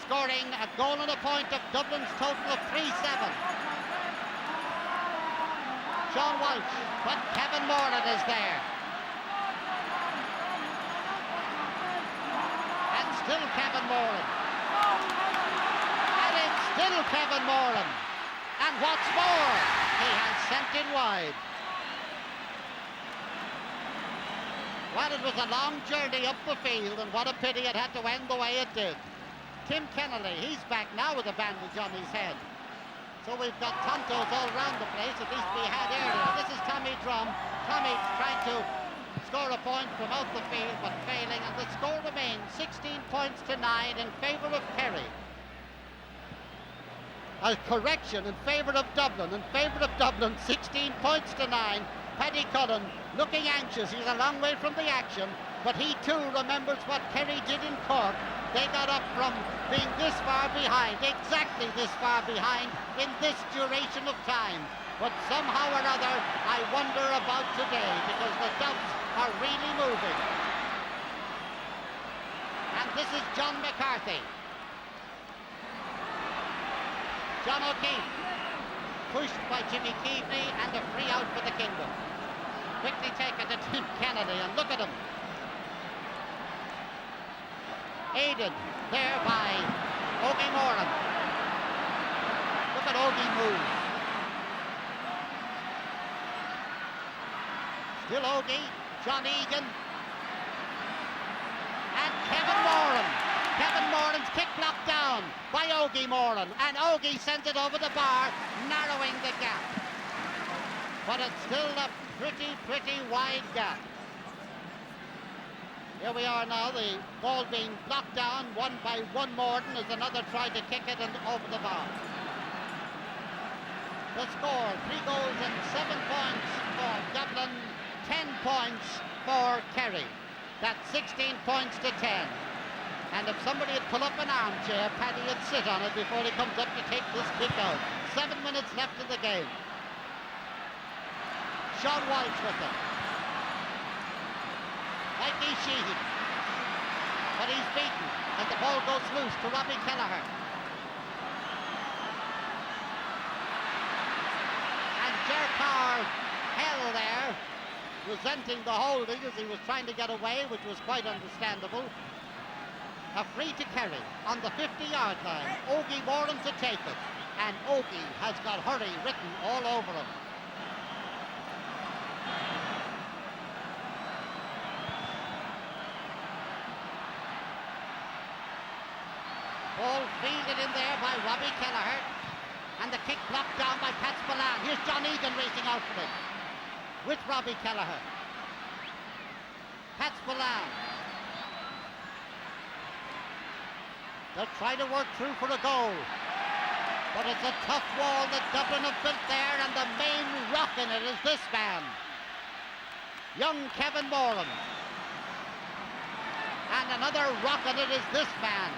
scoring a goal and a point of Dublin's total of 3-7. Sean Walsh, but Kevin Moran is there. And still Kevin Moran. And it's still Kevin Moran. And what's more, he has sent it wide. Well, it was a long journey up the field, and what a pity it had to end the way it did. Tim Kennelly, he's back now with a bandage on his head. So we've got tontos all around the place, at least we had earlier. This is Tommy Drum. Tommy trying to score a point from out the field, but failing, and the score remains 16 points to 9 in favour of Kerry. A correction in favour of Dublin. In favour of Dublin, 16 points to 9. Paddy Cullen looking anxious. He's a long way from the action, but he too remembers what Kerry did in Cork. They got up from being this far behind, exactly this far behind, in this duration of time. But somehow or other, I wonder about today, because the Dubs are really moving. And this is John McCarthy. John O'Keefe, pushed by Jimmy Keaveney, and a free out for the Kingdom. Quickly taken to Tim Kennedy, and look at him. Aided there by Ogie Moran. Look at Ogie move. Still Ogie, John Egan, and Kevin Moran. Kevin Moran's kick blocked down by Ogie Moran, and Ogie sends it over the bar, narrowing the gap. But it's still a pretty wide gap. Here we are now, the ball being blocked down, one by one Morden as another tried to kick it and over the bar. The score, 3 goals and 7 points for Dublin, 10 points for Kerry. That's 16 points to 10. And if somebody had pulled up an armchair, Paddy would sit on it before he comes up to take this kick out. 7 minutes left in the game. Sean Walsh with it. Mikey Sheehy. But he's beaten, and the ball goes loose to Robbie Kelleher. And Jerkar held there, resenting the holding as he was trying to get away, which was quite understandable. A free to Kerry on the 50-yard line. Ogie Moran to take it. And Ogie has got hurry written all over him. Ball fielded in there by Robbie Kelleher. And the kick blocked down by Pat Spillane. Here's John Egan racing out for it with Robbie Kelleher. Pat Spillane. They'll try to work through for a goal. But it's a tough wall that Dublin have built there, and the main rock in it is this man, young Kevin Moran. And another rock in it is this man,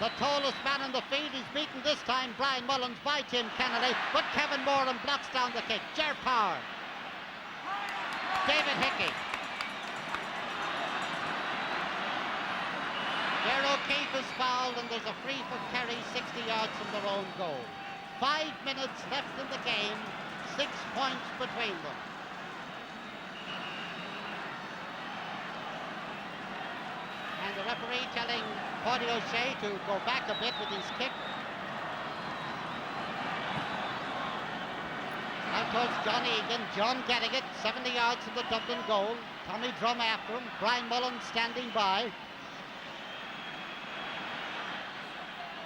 the tallest man in the field. He's beaten this time Brian Mullins by Tim Kennedy, but Kevin Moran blocks down the kick. Ger Power. David Hickey. Ger O'Keefe is fouled, and there's a free for Kerry 60 yards from their own goal. 5 minutes left in the game, 6 points between them. And the referee telling Paddy O'Shea to go back a bit with his kick. Out towards John Egan, John getting it, 70 yards from the Dublin goal. Tommy Drum after him, Brian Mullins standing by.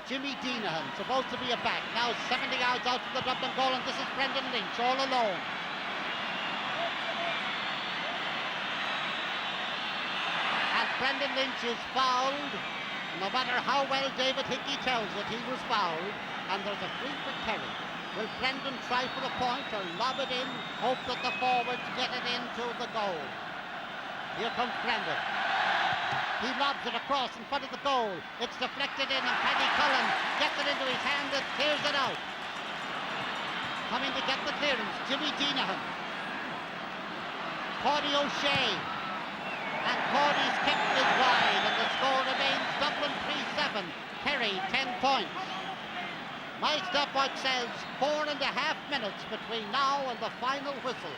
Jimmy Deenahan, supposed to be a back, now 70 yards out from the Dublin goal, and this is Brendan Lynch all alone. And Brendan Lynch is fouled. No matter how well David Hickey tells it, he was fouled, and there's a free for Kerry. Will Brendan try for a point or lob it in, hope that the forwards get it into the goal? Here comes Brendan. He lobs it across in front of the goal. It's deflected in, and Paddy Cullen gets it into his hand and clears it out. coming to get the clearance. Jimmy Deenahan. Cody O'Shea. And Cody's kick is wide, and the score remains Dublin 3-7, Kerry 10 points. My stopwatch says 4.5 minutes between now and the final whistle.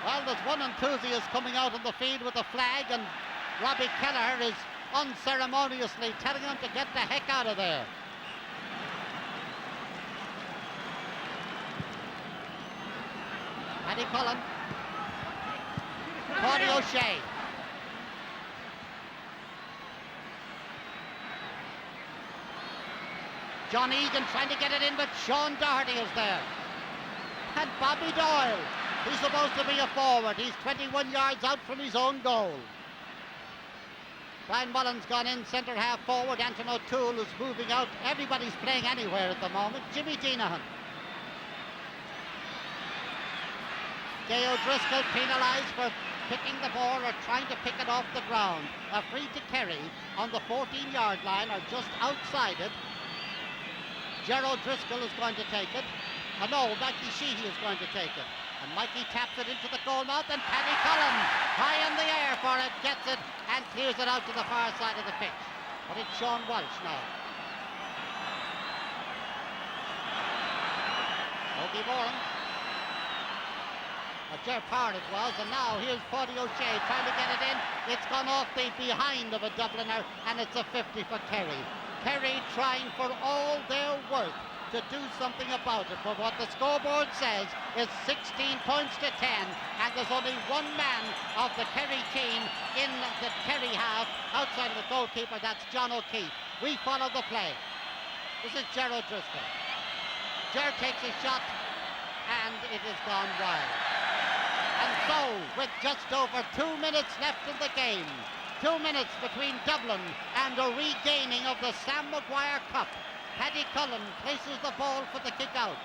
Well, there's one enthusiast coming out on the field with a flag, and Robbie Kelleher is unceremoniously telling him to get the heck out of there. Paddy Cullen. Cody O'Shea. John Egan trying to get it in, but Sean Doherty is there. And Bobby Doyle. He's supposed to be a forward. He's 21 yards out from his own goal. Brian Mullen's gone in centre half forward. Anton O'Toole is moving out. Everybody's playing anywhere at the moment. Jimmy Deenahan. Gay O'Driscoll penalised for picking the ball or trying to pick it off the ground. A free to Kerry on the 14-yard line, or just outside it. Gerald Driscoll is going to take it. No, Mikey Sheehy is going to take it. And Mikey taps it into the goal mouth, and Paddy Cullen, high in the air for it, gets it and clears it out to the far side of the pitch. But it's Sean Walsh now. Ogie Moran. Ger Parr it was, and now here's Cody O'Shea trying to get it in. It's gone off the behind of a Dubliner, and it's a 50 for Kerry. Kerry trying for all their worth to do something about it, but what the scoreboard says is 16 points to 10, and there's only one man of the Kerry team in the Kerry half outside of the goalkeeper. That's John O'Keefe. We follow the play. This is Gerald Driscoll. Ger takes a shot, and it has gone wide. And so, with just over 2 minutes left in the game, 2 minutes between Dublin and a regaining of the Sam Maguire Cup, Paddy Cullen places the ball for the kick out.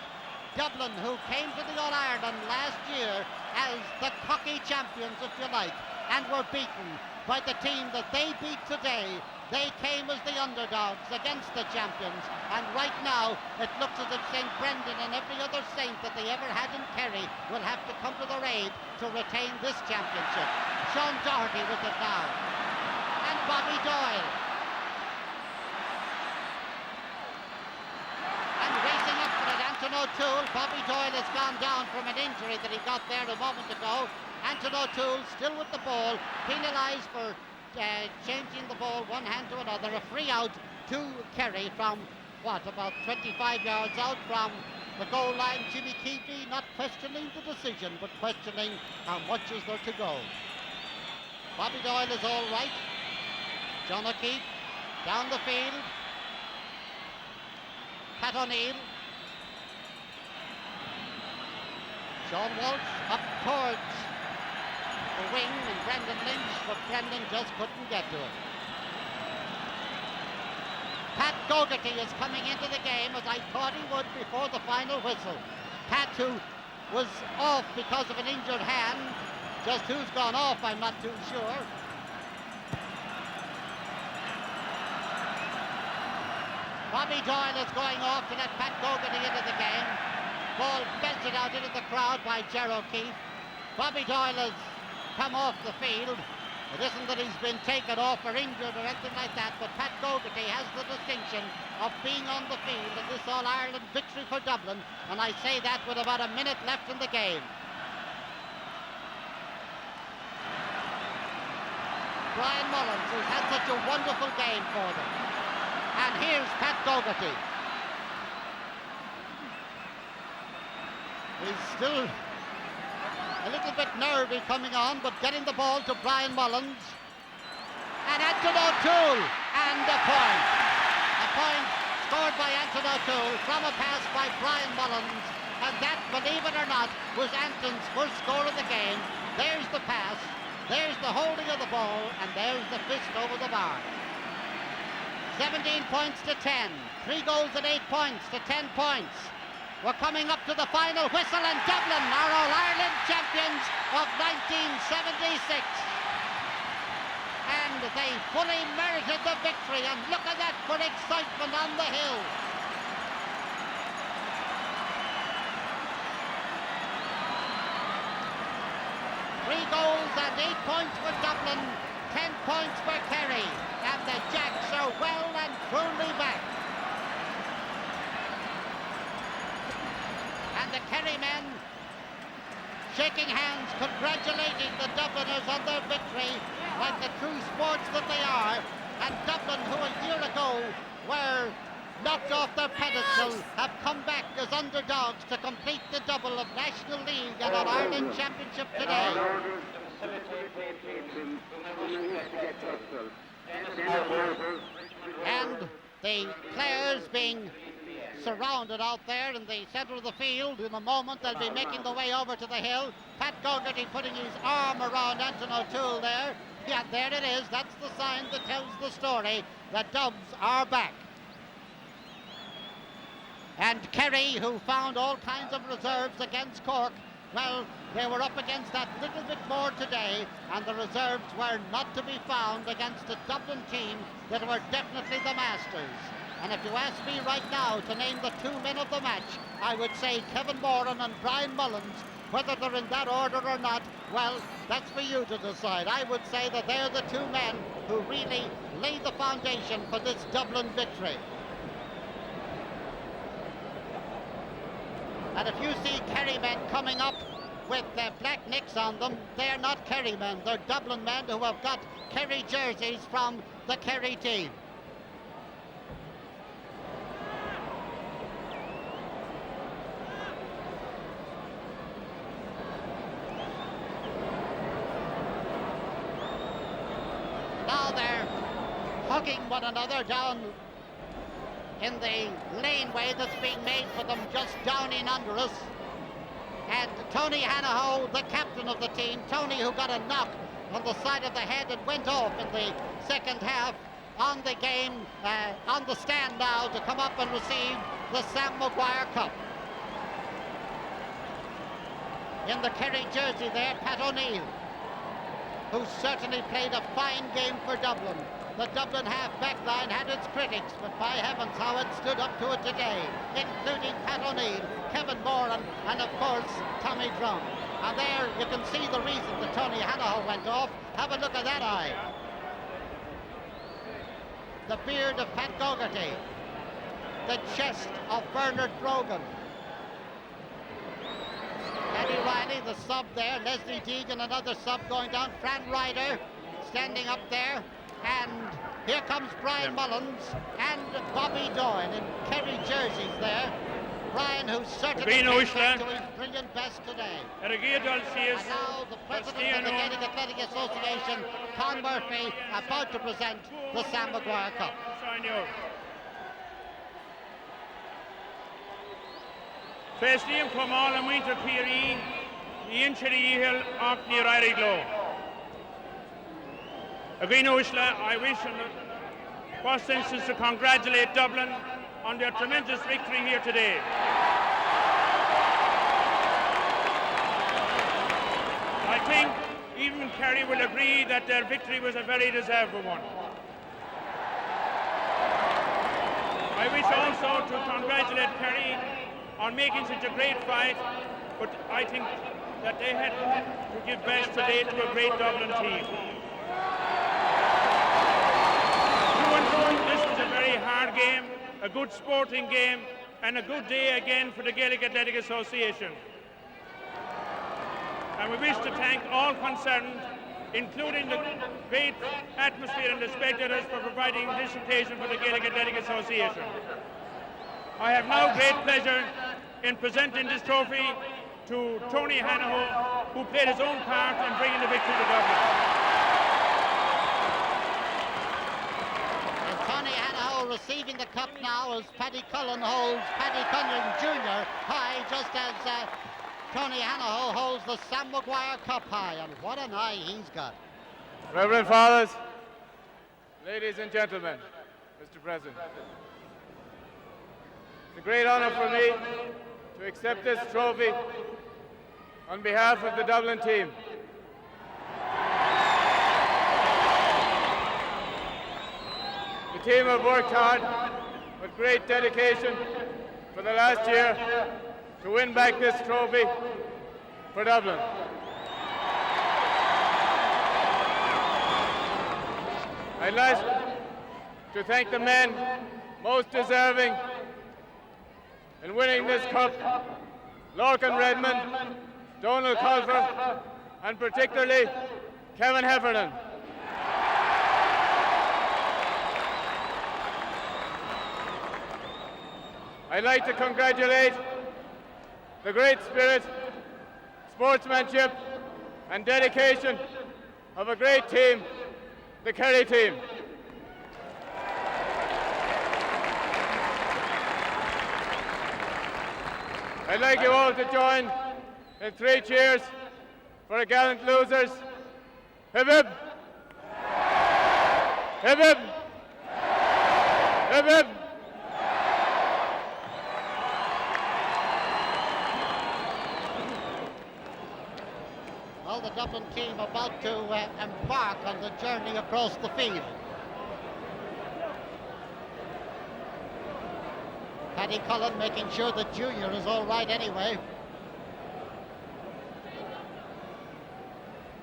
Dublin, who came to the All-Ireland last year as the cocky champions, if you like, and were beaten by the team that they beat today. They came as the underdogs against the champions, and right now it looks as if St. Brendan and every other saint that they ever had in Kerry will have to come to their aid to retain this championship. Sean Doherty with it now, and Bobby Doyle. And racing up for it, Anton O'Toole. Bobby Doyle has gone down from an injury that he got there a moment ago. Anton O'Toole still with the ball, penalised for changing the ball one hand to another. A free out to Kerry from, about 25 yards out from the goal line. Jimmy Keefe not questioning the decision, but questioning how much is there to go. Bobby Doyle is all right. John O'Keefe down the field. Pat O'Neill. Sean Walsh up towards the wing, and Brendan Lynch, but Brendan just couldn't get to it. Pat Gogarty is coming into the game, as I thought he would before the final whistle. Pat, who was off because of an injured hand. Just who's gone off, I'm not too sure. Bobby Doyle is going off to let Pat Gogarty into the game. Ball belted out into the crowd by Ger O'Keefe. Bobby Doyle has come off the field. It isn't that he's been taken off or injured or anything like that, but Pat Gogarty has the distinction of being on the field in this All-Ireland victory for Dublin, and I say that with about a minute left in the game. Brian Mullins, who's had such a wonderful game for them. And here's Pat Gogarty. He's still a little bit nervy coming on, but getting the ball to Brian Mullins. And Anton O'Toole, and a point. A point scored by Anton O'Toole from a pass by Brian Mullins. And that, believe it or not, was Anton's first score of the game. There's the pass, there's the holding of the ball, and there's the fist over the bar. 17 points to 10. 3 goals and 8 points to 10 points. We're coming up to the final whistle, and Dublin are All-Ireland champions of 1976. And they fully merited the victory, and look at that for excitement on the hill. Three goals and 8 points for Dublin, 10 points for Kerry, and the Jacks are well and truly back. And the Kerry men shaking hands, congratulating the Dubliners on their victory, like the true sports that they are. And Dublin, who a year ago were knocked off their pedestal, have come back as underdogs to complete the double of National League and an Ireland Championship today. And the players being surrounded out there in the centre of the field. In a moment they'll be making the way over to the hill. Pat Gogarty putting his arm around Anton O'Toole there. Yeah, there it is. That's the sign that tells the story that Dubs are back. And Kerry, who found all kinds of reserves against Cork, well, they were up against that little bit more today, and the reserves were not to be found against a Dublin team that were definitely the masters. And if you ask me right now to name the two men of the match, I would say Kevin Moran and Brian Mullins. Whether they're in that order or not, well, that's for you to decide. I would say that they're the two men who really laid the foundation for this Dublin victory. And if you see Kerry men coming up with black nicks on them, they're not Kerry men. They're Dublin men who have got Kerry jerseys from the Kerry team. Now they're hugging one another down in the laneway that's being made for them just down in under us. And Tony Hanaho, the captain of the team, Tony, who got a knock on the side of the head and went off in the second half, on the game, on the stand now to come up and receive the Sam Maguire Cup. In the Kerry jersey there, Pat O'Neill, who certainly played a fine game for Dublin. The Dublin half-back line had its critics, but by heavens how it stood up to it today, including Pat O'Neill, Kevin Moran, and of course Tommy Drum. And there you can see the reason that Tony Hanaho went off. Have a look at that eye. The beard of Pat Gogarty, the chest of Bernard Brogan. Eddie Riley, the sub there, Leslie Deegan, another sub going down, Fran Ryder standing up there, and here comes Brian Mullins and Bobby Doyle in Kerry jerseys there. Brian, who certainly came back to his brilliant best today. And now the president of the Gaelic Athletic Association, Con Murphy, about to present the Sam Maguire Cup. Firstly, come all and winter Kerry, the injury hill of near Iriglow. Again, I wish in the first instance to congratulate Dublin on their tremendous victory here today. I think even Kerry will agree that their victory was a very deserved one. I wish also to congratulate Kerry on making such a great fight, but I think that they had to give best today to a great Dublin team. This was a very hard game, a good sporting game, and a good day again for the Gaelic Athletic Association. And we wish to thank all concerned, including the great atmosphere and the spectators, for providing this occasion for the Gaelic Athletic Association. I have now great pleasure in presenting this trophy to Tony Hanaho, who played his own part in bringing the victory to Dublin. And Tony Hanaho receiving the cup now as Paddy Cullen holds Paddy Cullen Jr. high, just as Tony Hanaho holds the Sam Maguire Cup high, and what an eye he's got. Reverend Fathers, ladies and gentlemen, Mr. President. It's a great honour for me to accept this trophy on behalf of the Dublin team. team have worked hard with great dedication for the last year to win back this trophy for Dublin. I'd like to thank the men most deserving in winning this cup, Lorcan Redmond, Donald Culver, and particularly Kevin Heffernan. I'd like to congratulate the great spirit, sportsmanship and dedication of a great team, the Kerry team. I'd like you all to join in 3 cheers for the gallant losers. Hip hip! Hip hip! Hip hip! Well, the Dublin team about to embark on the journey across the field. Paddy Cullen making sure the junior is all right anyway.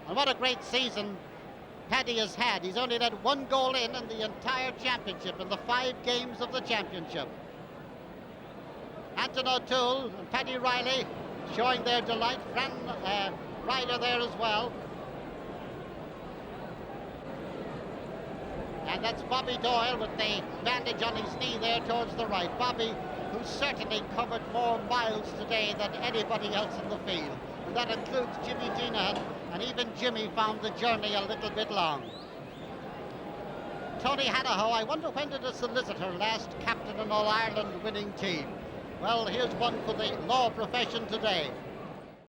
And what a great season Paddy has had. He's only let 1 goal in the entire championship, in the 5 games of the championship. Anton O'Toole and Paddy Riley showing their delight. Fran Ryder there as well. And that's Bobby Doyle with the bandage on his knee there towards the right. Bobby, who certainly covered more miles today than anybody else in the field. And that includes Jimmy Deenan, and even Jimmy found the journey a little bit long. Tony Hanaho, I wonder when did a solicitor last captain an All-Ireland winning team? Well, here's one for the law profession today.